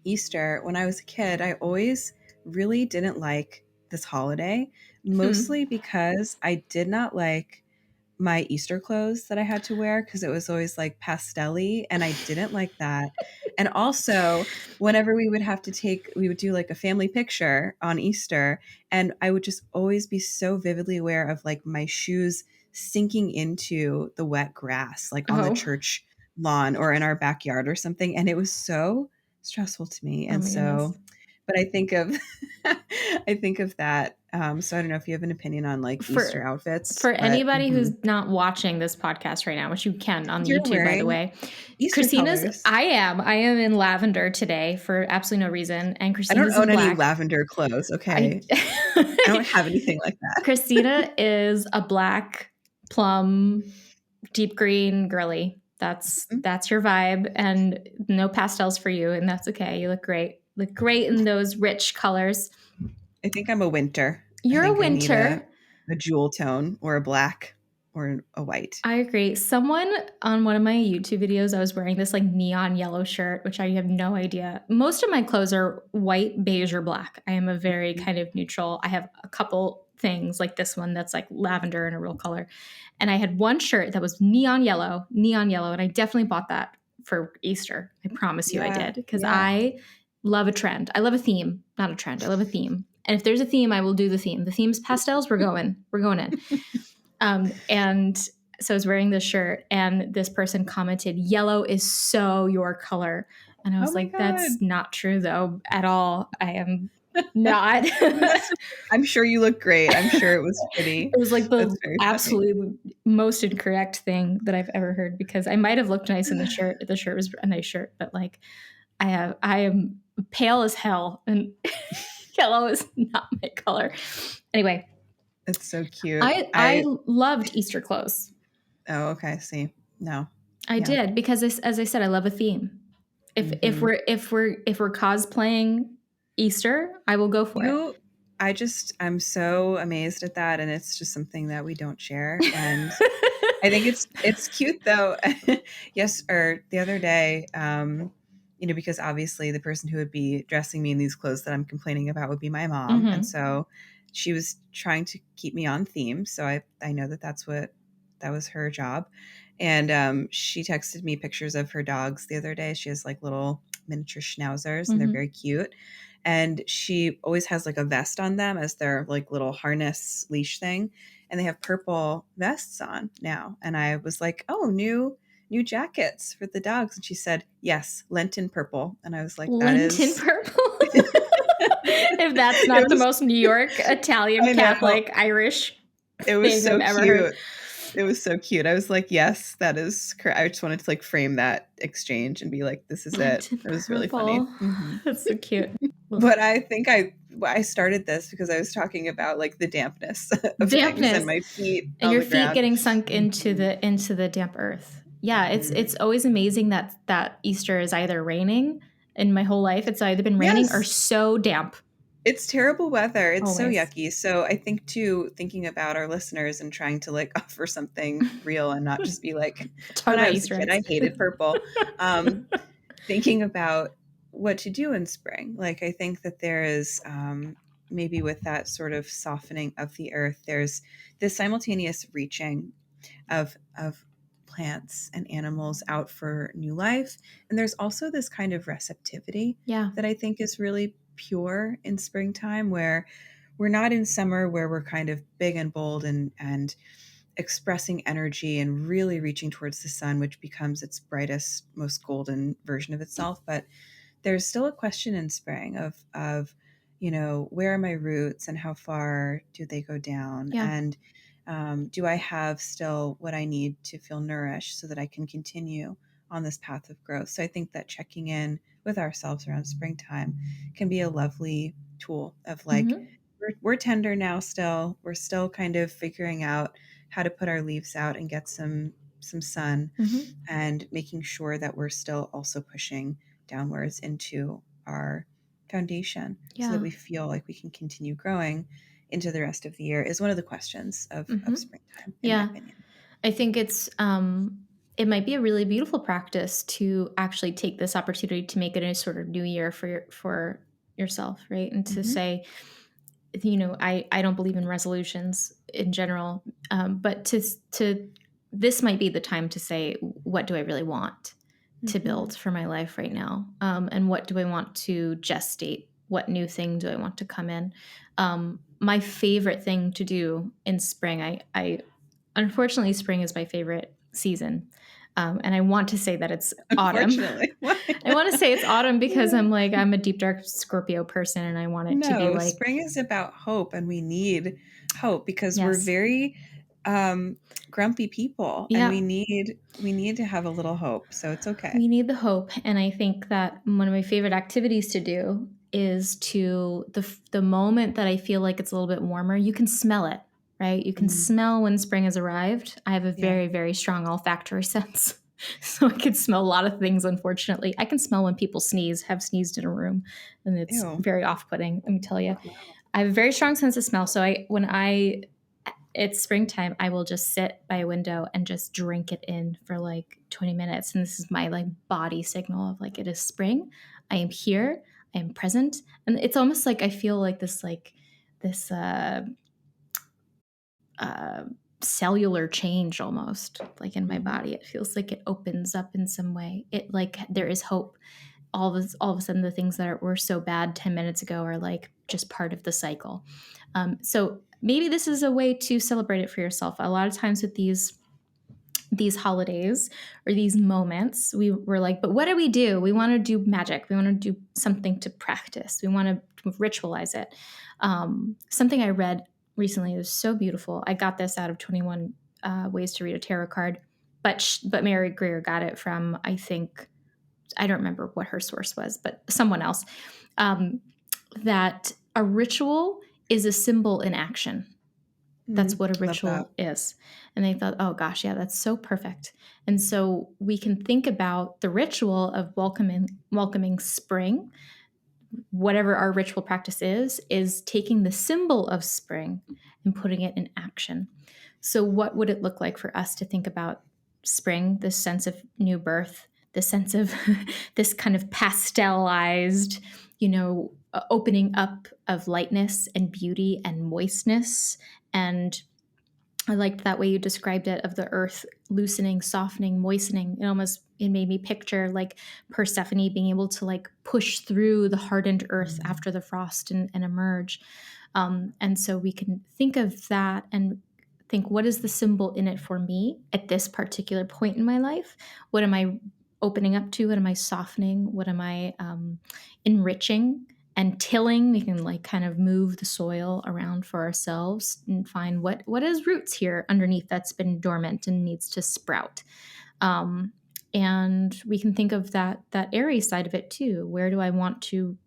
Speaker 1: Easter, when I was a kid, I always really didn't like this holiday, mostly because I did not like my Easter clothes that I had to wear because it was always like pastelly and I didn't like that. And also, whenever we would do like a family picture on Easter, and I would just always be so vividly aware of like my shoes sinking into the wet grass, like on the
Speaker 2: Oh,
Speaker 1: church lawn or in our backyard or something. And it was so stressful to me.
Speaker 2: oh
Speaker 1: And
Speaker 2: my goodness.
Speaker 1: so, but I think of, I think of that. So I don't know if you have an opinion on like Easter
Speaker 2: For
Speaker 1: outfits,
Speaker 2: for
Speaker 1: but
Speaker 2: anybody
Speaker 1: mhm.
Speaker 2: who's not watching this podcast right now, which you can on
Speaker 1: You're
Speaker 2: YouTube, by the
Speaker 1: wearing
Speaker 2: way,
Speaker 1: Easter
Speaker 2: Christina's,
Speaker 1: colors.
Speaker 2: I am in lavender today for absolutely no reason, and
Speaker 1: I don't
Speaker 2: Christina's in
Speaker 1: own any
Speaker 2: black.
Speaker 1: lavender clothes,
Speaker 2: I
Speaker 1: okay? I don't have anything like that.
Speaker 2: Christina is a black plum deep green girly. That's your vibe, and no pastels for you, and that's okay. You look great. Look great in those rich colors.
Speaker 1: I think I'm a winter. I
Speaker 2: You're a
Speaker 1: think I need
Speaker 2: winter.
Speaker 1: a jewel tone or a black or a white.
Speaker 2: I agree. Someone on one of my YouTube videos, I was wearing this like neon yellow shirt, which I have no idea. Most of my clothes are white, beige, or black. I am a very kind of neutral. I have a couple things like this one that's like lavender and a real color. And I had one shirt that was neon yellow, and I definitely bought that for Easter. I promise you I
Speaker 1: Yeah,
Speaker 2: did because
Speaker 1: yeah.
Speaker 2: I love a trend. I love a theme, not a trend. I love a theme. And if there's a theme, I will do the theme. The theme's pastels, we're going. We're going in. And so I was wearing this shirt, and this person commented, "Yellow is so your color." And I
Speaker 1: Oh
Speaker 2: was
Speaker 1: my
Speaker 2: like,
Speaker 1: God.
Speaker 2: "That's not true, though, at all. I am not."
Speaker 1: That's I'm sure you look great. I'm sure it was pretty.
Speaker 2: It was like
Speaker 1: That's
Speaker 2: the
Speaker 1: very funny.
Speaker 2: absolute most incorrect thing that I've ever heard because I might have looked nice in the shirt. The shirt was a nice shirt, but like I am pale as hell, and yellow is not my color. Anyway,
Speaker 1: It's so cute.
Speaker 2: I loved Easter clothes.
Speaker 1: Oh, okay. See, no.
Speaker 2: I
Speaker 1: Yeah.
Speaker 2: did because as I said, I love a theme. If
Speaker 1: Hmm.
Speaker 2: we're cosplaying Easter, I will go for it.
Speaker 1: You, I'm so amazed at that. And it's just something that we don't share. And I think it's cute though. Yes, or the other day, because obviously the person who would be dressing me in these clothes that I'm complaining about would be my mom, and
Speaker 2: Mm-hmm.
Speaker 1: so she was trying to keep me on theme. So I know that was her job, and she texted me pictures of her dogs the other day. She has like little miniature schnauzers, and they're
Speaker 2: Mm-hmm.
Speaker 1: very cute. And she always has like a vest on them as their like little harness leash thing, and they have purple vests on now. And I was like, "Oh, new jackets for the dogs." And she said, "Yes, Lenten purple." And I was like, "That
Speaker 2: Lenten
Speaker 1: is."
Speaker 2: purple. If that's
Speaker 1: It
Speaker 2: not the
Speaker 1: was.
Speaker 2: most New York, Italian,
Speaker 1: I know.
Speaker 2: Catholic, Irish
Speaker 1: It was
Speaker 2: thing I've
Speaker 1: so
Speaker 2: ever heard.
Speaker 1: cute. It was so cute. I was like, "Yes, that is correct." I just wanted to like frame that exchange and be like, "This is it."
Speaker 2: Lenten
Speaker 1: It was really funny.
Speaker 2: purple. That's so cute.
Speaker 1: But I think I started this because I was talking about like the dampness of things and
Speaker 2: Dampness.
Speaker 1: my feet
Speaker 2: And
Speaker 1: on
Speaker 2: your
Speaker 1: the
Speaker 2: feet
Speaker 1: ground.
Speaker 2: getting sunk
Speaker 1: Mhm.
Speaker 2: into the damp earth. Yeah,
Speaker 1: Mhm.
Speaker 2: it's always amazing that Easter is either raining. In my whole life, it's either been raining or
Speaker 1: Yes,
Speaker 2: so damp.
Speaker 1: it's terrible weather. It's so
Speaker 2: Always.
Speaker 1: yucky. So I think too, thinking about our listeners and trying to like offer something real and not just be like,
Speaker 2: Talk
Speaker 1: when I
Speaker 2: about
Speaker 1: was a
Speaker 2: Easter
Speaker 1: kid,
Speaker 2: eggs.
Speaker 1: I hated purple. Um, Thinking about what to do in spring. Like I think that there is maybe with that sort of softening of the earth, there's this simultaneous reaching of plants and animals out for new life. And there's also this kind of receptivity
Speaker 2: Yeah.
Speaker 1: that I think is really pure in springtime where we're not in summer where we're kind of big and bold and expressing energy and really reaching towards the sun, which becomes its brightest, most golden version of itself. But there's still a question in spring of where are my roots and how far do they go down,
Speaker 2: Yeah.
Speaker 1: and do I have still what I need to feel nourished so that I can continue on this path of growth. So I think that checking in with ourselves around springtime can be a lovely tool of like,
Speaker 2: Mm-hmm.
Speaker 1: we're tender now, still we're still kind of figuring out how to put our leaves out and get some sun,
Speaker 2: Mm-hmm.
Speaker 1: and making sure that we're still also pushing downwards into our foundation so that
Speaker 2: Yeah.
Speaker 1: we feel like we can continue growing into the rest of the year is one of the questions of springtime, in my
Speaker 2: Yeah.
Speaker 1: opinion.
Speaker 2: I think it might be a really beautiful practice to actually take this opportunity to make it a sort of new year for yourself, right? And to
Speaker 1: Hmm.
Speaker 2: say, I don't believe in resolutions in general, but to this might be the time to say, what do I really want to
Speaker 1: Hmm.
Speaker 2: build for my life right now, and what do I want to gestate? What new thing do I want to come in? My favorite thing to do in spring, I unfortunately, spring is my favorite season. And I want to say that it's autumn.
Speaker 1: Unfortunately. Why?
Speaker 2: I want to say it's autumn because I'm a deep dark Scorpio person and I want it to be
Speaker 1: No,
Speaker 2: like,
Speaker 1: spring is about hope, and we need hope because we're
Speaker 2: yes,
Speaker 1: very grumpy people, and
Speaker 2: yeah,
Speaker 1: we need to have a little hope. So it's okay.
Speaker 2: we need the hope. And I think that one of my favorite activities to do is the moment that I feel like it's a little bit warmer, you can smell it, right? You can
Speaker 1: Mm,
Speaker 2: smell when spring has arrived. I have a
Speaker 1: yeah.
Speaker 2: very, very strong olfactory sense. So I can smell a lot of things, unfortunately. I can smell when people have sneezed in a room, and it's
Speaker 1: Ew.
Speaker 2: very off putting, let me tell you.
Speaker 1: Wow.
Speaker 2: I have a very strong sense of smell. So when it's springtime, I will just sit by a window and just drink it in for like 20 minutes. And this is my like body signal of like, it is spring. I am here. I am present. And it's almost like I feel like this uh, cellular change almost like in my
Speaker 1: Hmm.
Speaker 2: body. It feels like it opens up in some way. It like there is hope. All of a sudden, the things that were so bad 10 minutes ago are like just part of the cycle. So maybe this is a way to celebrate it for yourself. A lot of times with these holidays or these moments, we were like, but what do we do? We want to do magic. We want to do something to practice. We want to ritualize it. Something I read recently was so beautiful. I got this out of 21 Ways to Read a Tarot Card, but Mary Greer got it from, I think, I don't remember what her source was, but someone else, um, that a ritual is a symbol in action. That's what a
Speaker 1: Love that.
Speaker 2: ritual is. And they thought, oh gosh, yeah, that's so perfect. And so we can think about the ritual of welcoming spring, whatever our ritual practice is taking the symbol of spring and putting it in action. So, what would it look like for us to think about spring, this sense of new birth, this sense of this kind of pastelized, opening up of lightness and beauty and moistness and I liked that way you described it of the earth loosening, softening, moistening. It made me picture like Persephone being able to like push through the hardened earth
Speaker 1: Mm,
Speaker 2: after the frost and emerge. And so we can think of that and think, what is the symbol in it for me at this particular point in my life? What am I opening up to? What am I softening? What am I enriching? And tilling, we can like kind of move the soil around for ourselves and find what is roots here underneath that's been dormant and needs to sprout. um, and we can think of that Aries side of it too. Where do I want to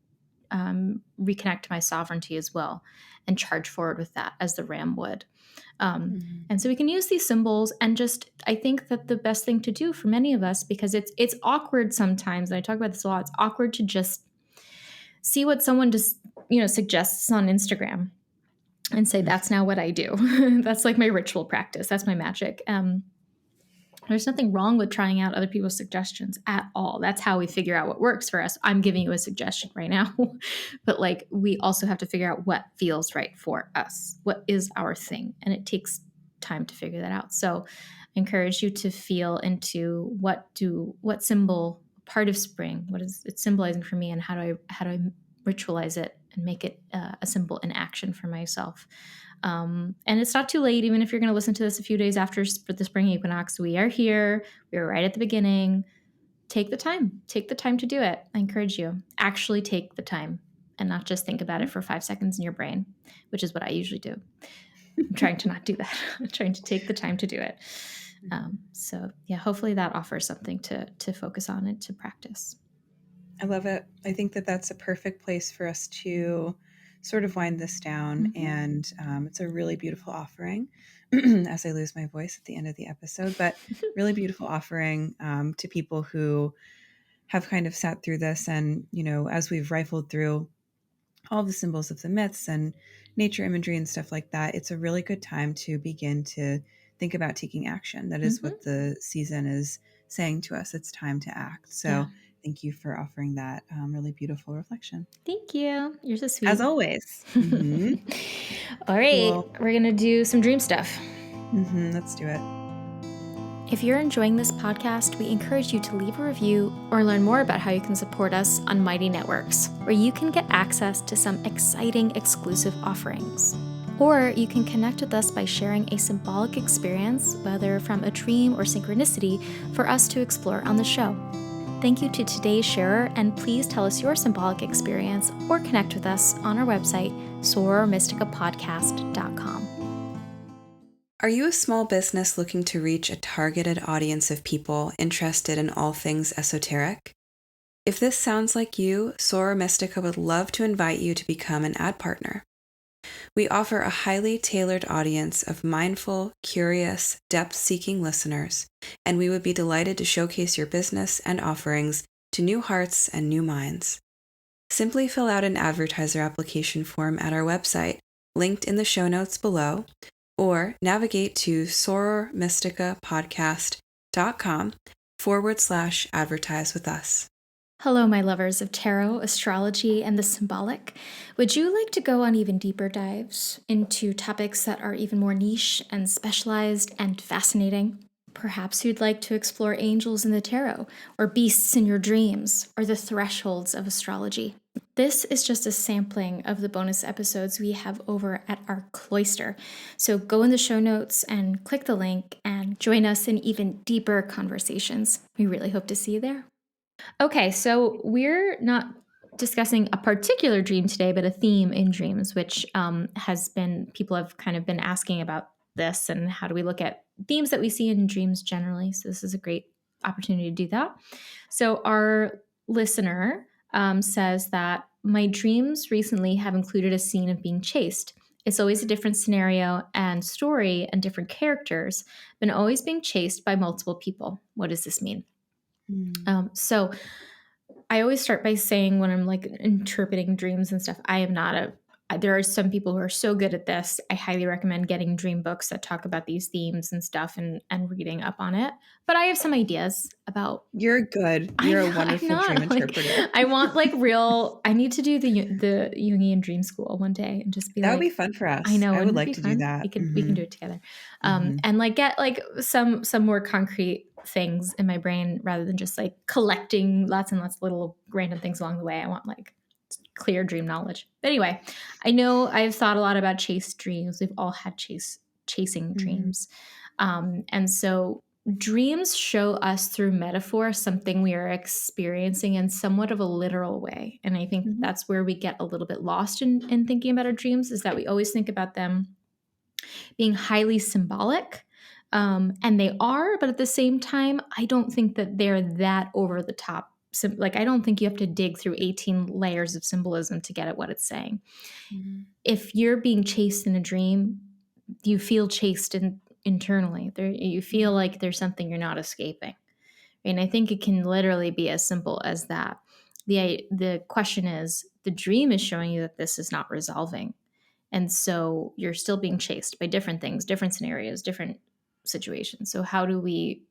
Speaker 2: reconnect to my sovereignty as well and charge forward with that as the ram would.
Speaker 1: mhm.
Speaker 2: And so we can use these symbols and just I think that the best thing to do for many of us, because it's awkward sometimes, and I talk about this a lot, it's awkward to just see what someone just suggests on Instagram and say that's now what I do. That's like my ritual practice. That's my magic. There's nothing wrong with trying out other people's suggestions at all. That's how we figure out what works for us. I'm giving you a suggestion right now, but like we also have to figure out what feels right for us. What is our thing? And it takes time to figure that out. So I encourage you to feel into what symbol part of spring, what is it symbolizing for me, and how do I ritualize it and make it a symbol in action for myself. And it's not too late, even if you're going to listen to this a few days after for the spring equinox. We are here. We are right at the beginning. Take the time. Take the time to do it. I encourage you. Actually take the time and not just think about it for 5 seconds in your brain, which is what I usually do. I'm trying to not do that. I'm trying to take the time to do it. So yeah, hopefully that offers something to focus on and to practice.
Speaker 1: I love it. I think that that's a perfect place for us to sort of wind this down.
Speaker 2: Mm-hmm.
Speaker 1: And it's a really beautiful offering as I lose my voice at the end of the episode, but really beautiful offering to people who have kind of sat through this, and, as we've rifled through all the symbols of the myths and nature imagery and stuff like that, it's a really good time to begin to think about taking action. That is what the season is saying to us. It's time to act.
Speaker 2: Yeah.
Speaker 1: So thank you for offering that really beautiful reflection.
Speaker 2: Thank you. You're so
Speaker 1: As
Speaker 2: sweet.
Speaker 1: always.
Speaker 2: All right.
Speaker 1: Cool.
Speaker 2: We're going to do some dream stuff.
Speaker 1: Let's do it.
Speaker 2: If you're enjoying this podcast, we encourage you to leave a review or learn more about how you can support us on Mighty Networks, where you can get access to some exciting exclusive offerings. Or you can connect with us by sharing a symbolic experience, whether from a dream or synchronicity, for us to explore on the show. Thank you to today's sharer, and please tell us your symbolic experience or connect with us on our website, sorormysticapodcast.com.
Speaker 1: Are you a small business looking to reach a targeted audience of people interested in all things esoteric? If this sounds like you, Soror Mystica would love to invite you to become an ad partner. We offer a highly tailored audience of mindful, curious, depth-seeking listeners, and we would be delighted to showcase your business and offerings to new hearts and new minds. Simply fill out an advertiser application form at our website, linked in the show notes below, or navigate to sorormysticapodcast.com/advertise with us.
Speaker 2: Hello, my lovers of tarot, astrology, and the symbolic. Would you like to go on even deeper dives into topics that are even more niche and specialized and fascinating? Perhaps you'd like to explore angels in the tarot, or beasts in your dreams, or the thresholds of astrology. This is just a sampling of the bonus episodes we have over at our cloister. So go in the show notes and click the link and join us in even deeper conversations. We really hope to see you there. Okay, so we're not discussing a particular dream today, but a theme in dreams, which has been, people have kind of been asking about this and how do we look at themes that we see in dreams generally. So this is a great opportunity to do that. So our listener says that my dreams recently have included a scene of being chased. It's always a different scenario and story and different characters, but always being chased by multiple people. What does this mean? So I always start by saying when I'm like interpreting dreams and stuff, I am not there are some people who are so good at this. I highly recommend getting dream books that talk about these themes and stuff and reading up on it. But I have some ideas about.
Speaker 1: You're good. You're a wonderful dream interpreter.
Speaker 2: I want like real. I need to do the Jungian dream school one day and just be
Speaker 1: That would
Speaker 2: like,
Speaker 1: be fun for us.
Speaker 2: I know,
Speaker 1: I would
Speaker 2: wouldn't it
Speaker 1: like
Speaker 2: be
Speaker 1: to
Speaker 2: fun?
Speaker 1: do that.
Speaker 2: We can do it together, and like get like some more concrete things in my brain rather than just like collecting lots and lots of little random things along the way. I want like clear dream knowledge. But anyway, I know I've thought a lot about chase dreams. We've all had chasing dreams, and so dreams show us through metaphor something we are experiencing in somewhat of a literal way. And I think that's where we get a little bit lost in thinking about our dreams, is that we always think about them being highly symbolic. And they are, but at the same time, I don't think that they're that over the top. Like, I don't think you have to dig through 18 layers of symbolism to get at what it's saying. If you're being chased in a dream, you feel chased internally. You feel like there's something you're not escaping. And I think it can literally be as simple as that. The question is, the dream is showing you that this is not resolving. And so you're still being chased by different things, different scenarios, different situations. So how do we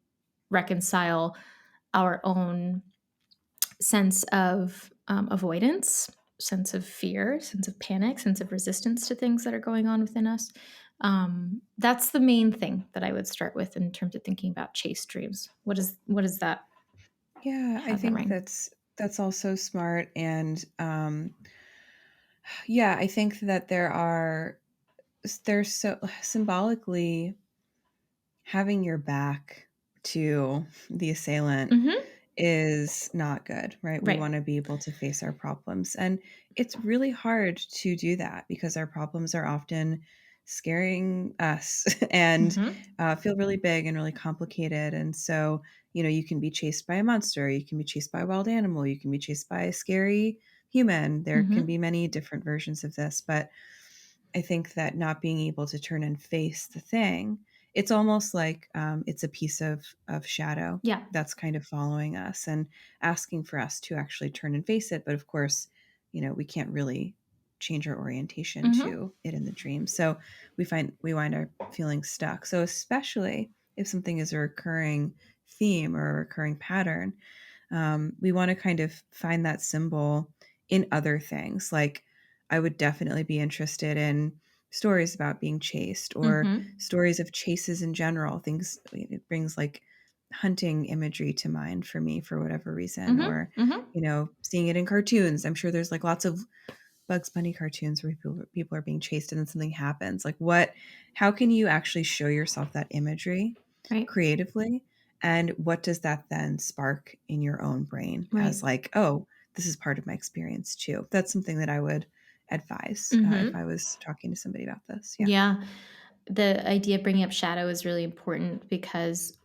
Speaker 2: reconcile our own sense of avoidance, sense of fear, sense of panic, sense of resistance to things that are going on within us? That's the main thing that I would start with in terms of thinking about chase dreams. What is that?
Speaker 1: Yeah, I think that's also smart. And yeah, I think that there's so symbolically having your back to the assailant is not good, right? We want to be able to face our problems. And it's really hard to do that because our problems are often scaring us and feel really big and really complicated. And so, you can be chased by a monster, you can be chased by a wild animal, you can be chased by a scary human. There can be many different versions of this, but I think that not being able to turn and face the thing it's almost like it's a piece of shadow
Speaker 2: Yeah.
Speaker 1: that's kind of following us and asking for us to actually turn and face it. But of course, we can't really change our orientation
Speaker 2: Mm-hmm.
Speaker 1: to it in the dream. So we wind up feeling stuck. So especially if something is a recurring theme or a recurring pattern, we want to kind of find that symbol in other things. Like, I would definitely be interested in stories about being chased or
Speaker 2: Mm-hmm.
Speaker 1: stories of chases in general. Things, it brings like hunting imagery to mind for me for whatever reason,
Speaker 2: Mm-hmm.
Speaker 1: or,
Speaker 2: Mm-hmm.
Speaker 1: seeing it in cartoons. I'm sure there's like lots of Bugs Bunny cartoons where people are being chased and then something happens. Like, how can you actually show yourself that imagery
Speaker 2: Right.
Speaker 1: creatively? And what does that then spark in your own brain as
Speaker 2: Right.
Speaker 1: like, oh, this is part of my experience too? That's something that I would advise if
Speaker 2: Mm-hmm.
Speaker 1: I was talking to somebody about this. Yeah.
Speaker 2: Yeah. The idea of bringing up shadow is really important because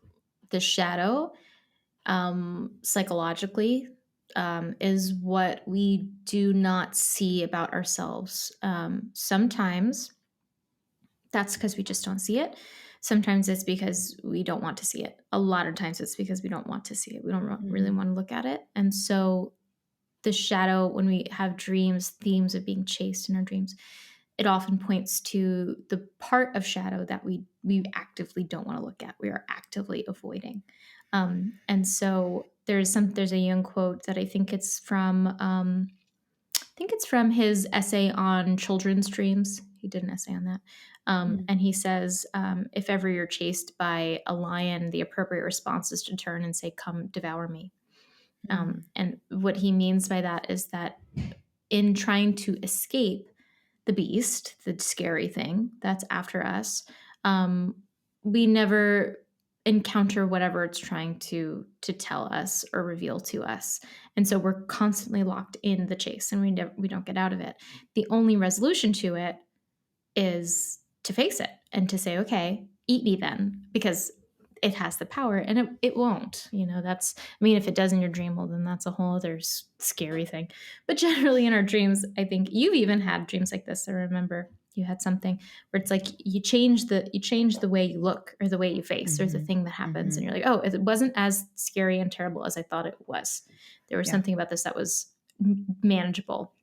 Speaker 2: the shadow, psychologically, is what we do not see about ourselves. Sometimes that's because we just don't see it. Sometimes it's because we don't want to see it. A lot of times it's because we don't want to see it. We don't really
Speaker 1: Mm-hmm.
Speaker 2: want to look at it. And so the shadow, when we have dreams, themes of being chased in our dreams, it often points to the part of shadow that we actively don't want to look at. We are actively avoiding. And so there's a Jung quote that I think it's from his essay on children's dreams. He did an essay on that. And he says, if ever you're chased by a lion, the appropriate response is to turn and say, "Come devour me."
Speaker 1: Mm-hmm.
Speaker 2: And what he means by that is that in trying to escape the beast, the scary thing that's after us, um, we never encounter whatever it's trying to tell us or reveal to us, and so we're constantly locked in the chase, and we don't get out of it. The only resolution to it is to face it and to say, okay, eat me then, because it has the power, and it won't. That's, I mean, if it does in your dream, well, then that's a whole other scary thing. But generally in our dreams, I think you've even had dreams like this. I remember you had something where it's like you change the way you look or the way you face or the
Speaker 1: Mm-hmm.
Speaker 2: thing that happens,
Speaker 1: Mm-hmm.
Speaker 2: and you're like, oh, it wasn't as scary and terrible as I thought it was. There was
Speaker 1: Yeah.
Speaker 2: something about this that was manageable.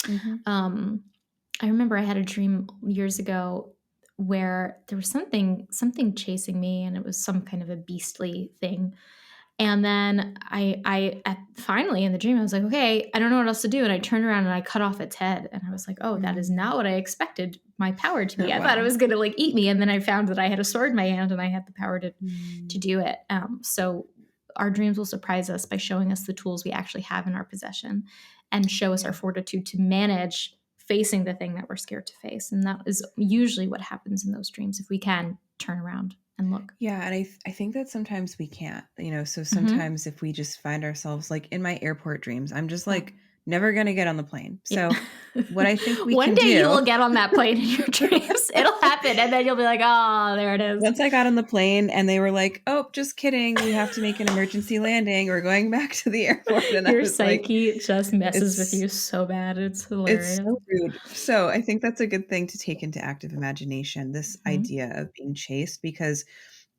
Speaker 1: Mm-hmm.
Speaker 2: um, I remember I had a dream years ago where there was something chasing me, and it was some kind of a beastly thing. And then finally in the dream, I was like, okay, I don't know what else to do. And I turned around and I cut off its head. And I was like, oh, that is
Speaker 1: Mm-hmm.
Speaker 2: not what I expected my power to be. I thought it
Speaker 1: Wow.
Speaker 2: was going to like eat me. And then I found that I had a sword in my hand and I had the power to
Speaker 1: Mm.
Speaker 2: do it. So our dreams will surprise us by showing us the tools we actually have in our possession and show us our
Speaker 1: Yeah.
Speaker 2: fortitude to manage facing the thing that we're scared to face. And that is usually what happens in those dreams if we can turn around and look.
Speaker 1: Yeah, and I think that sometimes we can't, so
Speaker 2: Mm-hmm.
Speaker 1: sometimes if we just find ourselves like in my airport dreams, I'm just
Speaker 2: Yeah.
Speaker 1: like never going to get on the plane.
Speaker 2: Yeah.
Speaker 1: So what I think we
Speaker 2: One
Speaker 1: can
Speaker 2: day you
Speaker 1: do,
Speaker 2: will get on that plane in your dreams. It'll happen. And then you'll be like, oh, there it is.
Speaker 1: once I got on the plane and they were like, "Oh, just kidding, we have to make an emergency landing. We're going back to the airport." And I
Speaker 2: Your
Speaker 1: was like,
Speaker 2: psyche just messes with
Speaker 1: it's
Speaker 2: you so bad. It's
Speaker 1: it's
Speaker 2: hilarious.
Speaker 1: so rude. So I think that's a good thing to take into active imagination, this
Speaker 2: Mhm.
Speaker 1: idea of being chased, because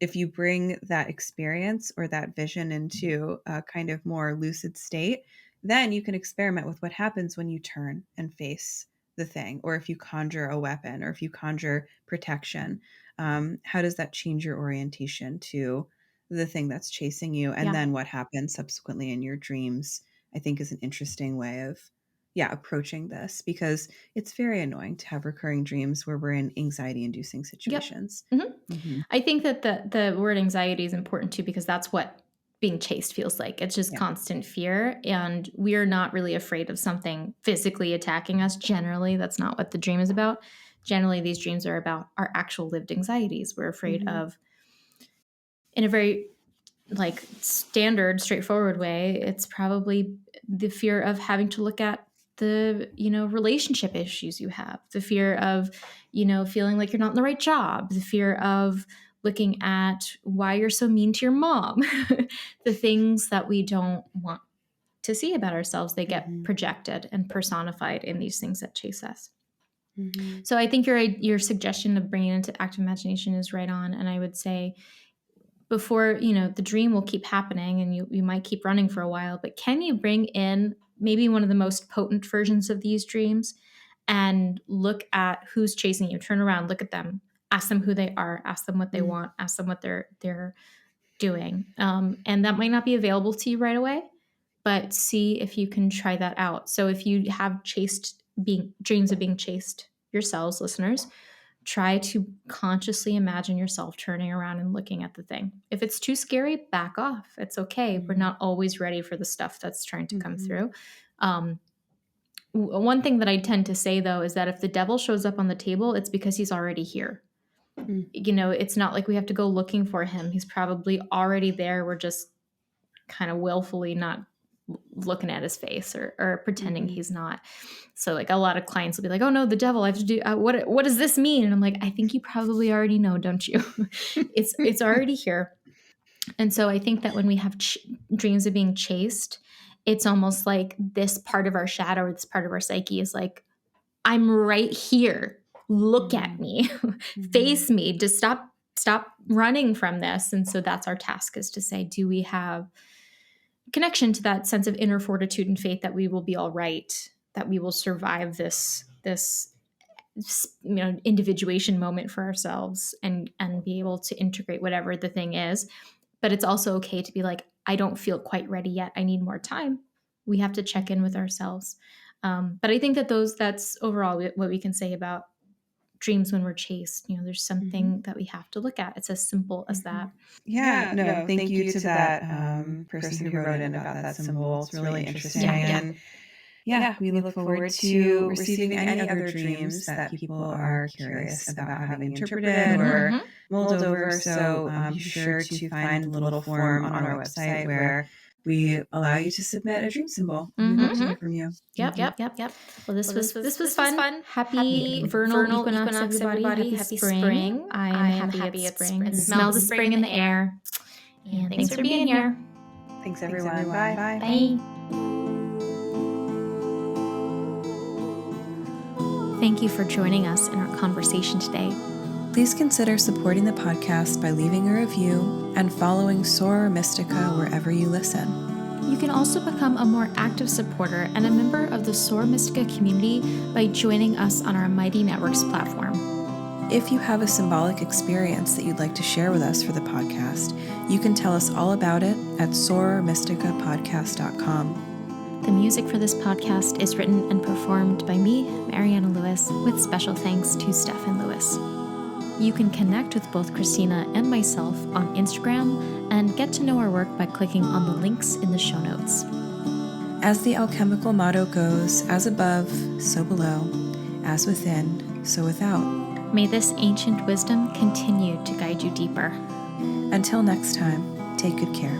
Speaker 1: if you bring that experience or that vision into a kind of more lucid state, then you can experiment with what happens when you turn and face the thing, or if you conjure a weapon, or if you conjure protection. How does that change your orientation to the thing that's chasing you? And
Speaker 2: Yeah.
Speaker 1: then what happens subsequently in your dreams, I think, is an interesting way of, yeah, approaching this, because it's very annoying to have recurring dreams where we're in anxiety inducing
Speaker 2: Yep.
Speaker 1: situations.
Speaker 2: hmm
Speaker 1: Hmm.
Speaker 2: I think that the word anxiety is important too, because that's what being chased feels like. It's just
Speaker 1: Yeah.
Speaker 2: constant fear. And we are not really afraid of something physically attacking us. Generally, that's not what the dream is about. Generally, these dreams are about our actual lived anxieties. We're afraid
Speaker 1: Mhm.
Speaker 2: of, in a very like standard straightforward way, it's probably the fear of having to look at the relationship issues you have, the fear of feeling like you're not in the right job, the fear of looking at why you're so mean to your mom. The things that we don't want to see about ourselves, they get
Speaker 1: Mhm.
Speaker 2: projected and personified in these things that chase us. So I think your suggestion of bringing it into active imagination is right on. And I would say before, the dream will keep happening and you might keep running for a while, but can you bring in maybe one of the most potent versions of these dreams and look at who's chasing you? Turn around, look at them, ask them who they are, ask them what they want, ask them what they're doing. And that might not be available to you right away, but see if you can try that out. So if you have dreams of being chased yourselves, listeners, try to consciously imagine yourself turning around and looking at the thing. If it's too scary, back off. It's okay. We're not always ready for the stuff that's trying to come through. One thing that I tend to say, though, is that if the devil shows up on the table, it's because he's already here. It's not like we have to go looking for him. He's probably already there. We're just kind of willfully not looking at his face or pretending he's not. So like a lot of clients will be like, oh no, the devil, I have to do, what does this mean? And I'm like, I think you probably already know, don't you? It's already here. And so I think that when we have dreams of being chased, it's almost like this part of our shadow or this part of our psyche is like, I'm right here. Look at me, face me, just stop running from this. And so that's our task, is to say, do we have connection to that sense of inner fortitude and faith that we will be all right, that we will survive this individuation moment for ourselves and be able to integrate whatever the thing is. But it's also okay to be like, I don't feel quite ready yet. I need more time. We have to check in with ourselves. But I think that that's overall what we can say about dreams when we're chased. There's something that we have to look at. It's as simple as that.
Speaker 1: Yeah, no, thank you to that person who wrote in about that symbol. It's really interesting. And we look forward to receiving any other dreams that people are curious about having interpreted or mulled over. So be sure to find the little form on our website where we allow you to submit a dream symbol. We'd love to hear from you.
Speaker 2: Yep. Well, this was fun. Happy Vernal Equinox, everybody. Happy spring. I am happy it's spring. And smell the spring in the air. And thanks for being here.
Speaker 1: Thanks, everyone. Bye.
Speaker 2: Bye. Thank you for joining us in our conversation today.
Speaker 1: Please consider supporting the podcast by leaving a review and following Soror Mystica wherever you listen.
Speaker 2: You can also become a more active supporter and a member of the Soror Mystica community by joining us on our Mighty Networks platform.
Speaker 1: If you have a symbolic experience that you'd like to share with us for the podcast, you can tell us all about it at sorormysticapodcast.com.
Speaker 2: The music for this podcast is written and performed by me, Mariana Lewis, with special thanks to Stefan Lewis. You can connect with both Christina and myself on Instagram and get to know our work by clicking on the links in the show notes.
Speaker 1: As the alchemical motto goes, as above, so below, as within, so without.
Speaker 2: May this ancient wisdom continue to guide you deeper.
Speaker 1: Until next time, take good care.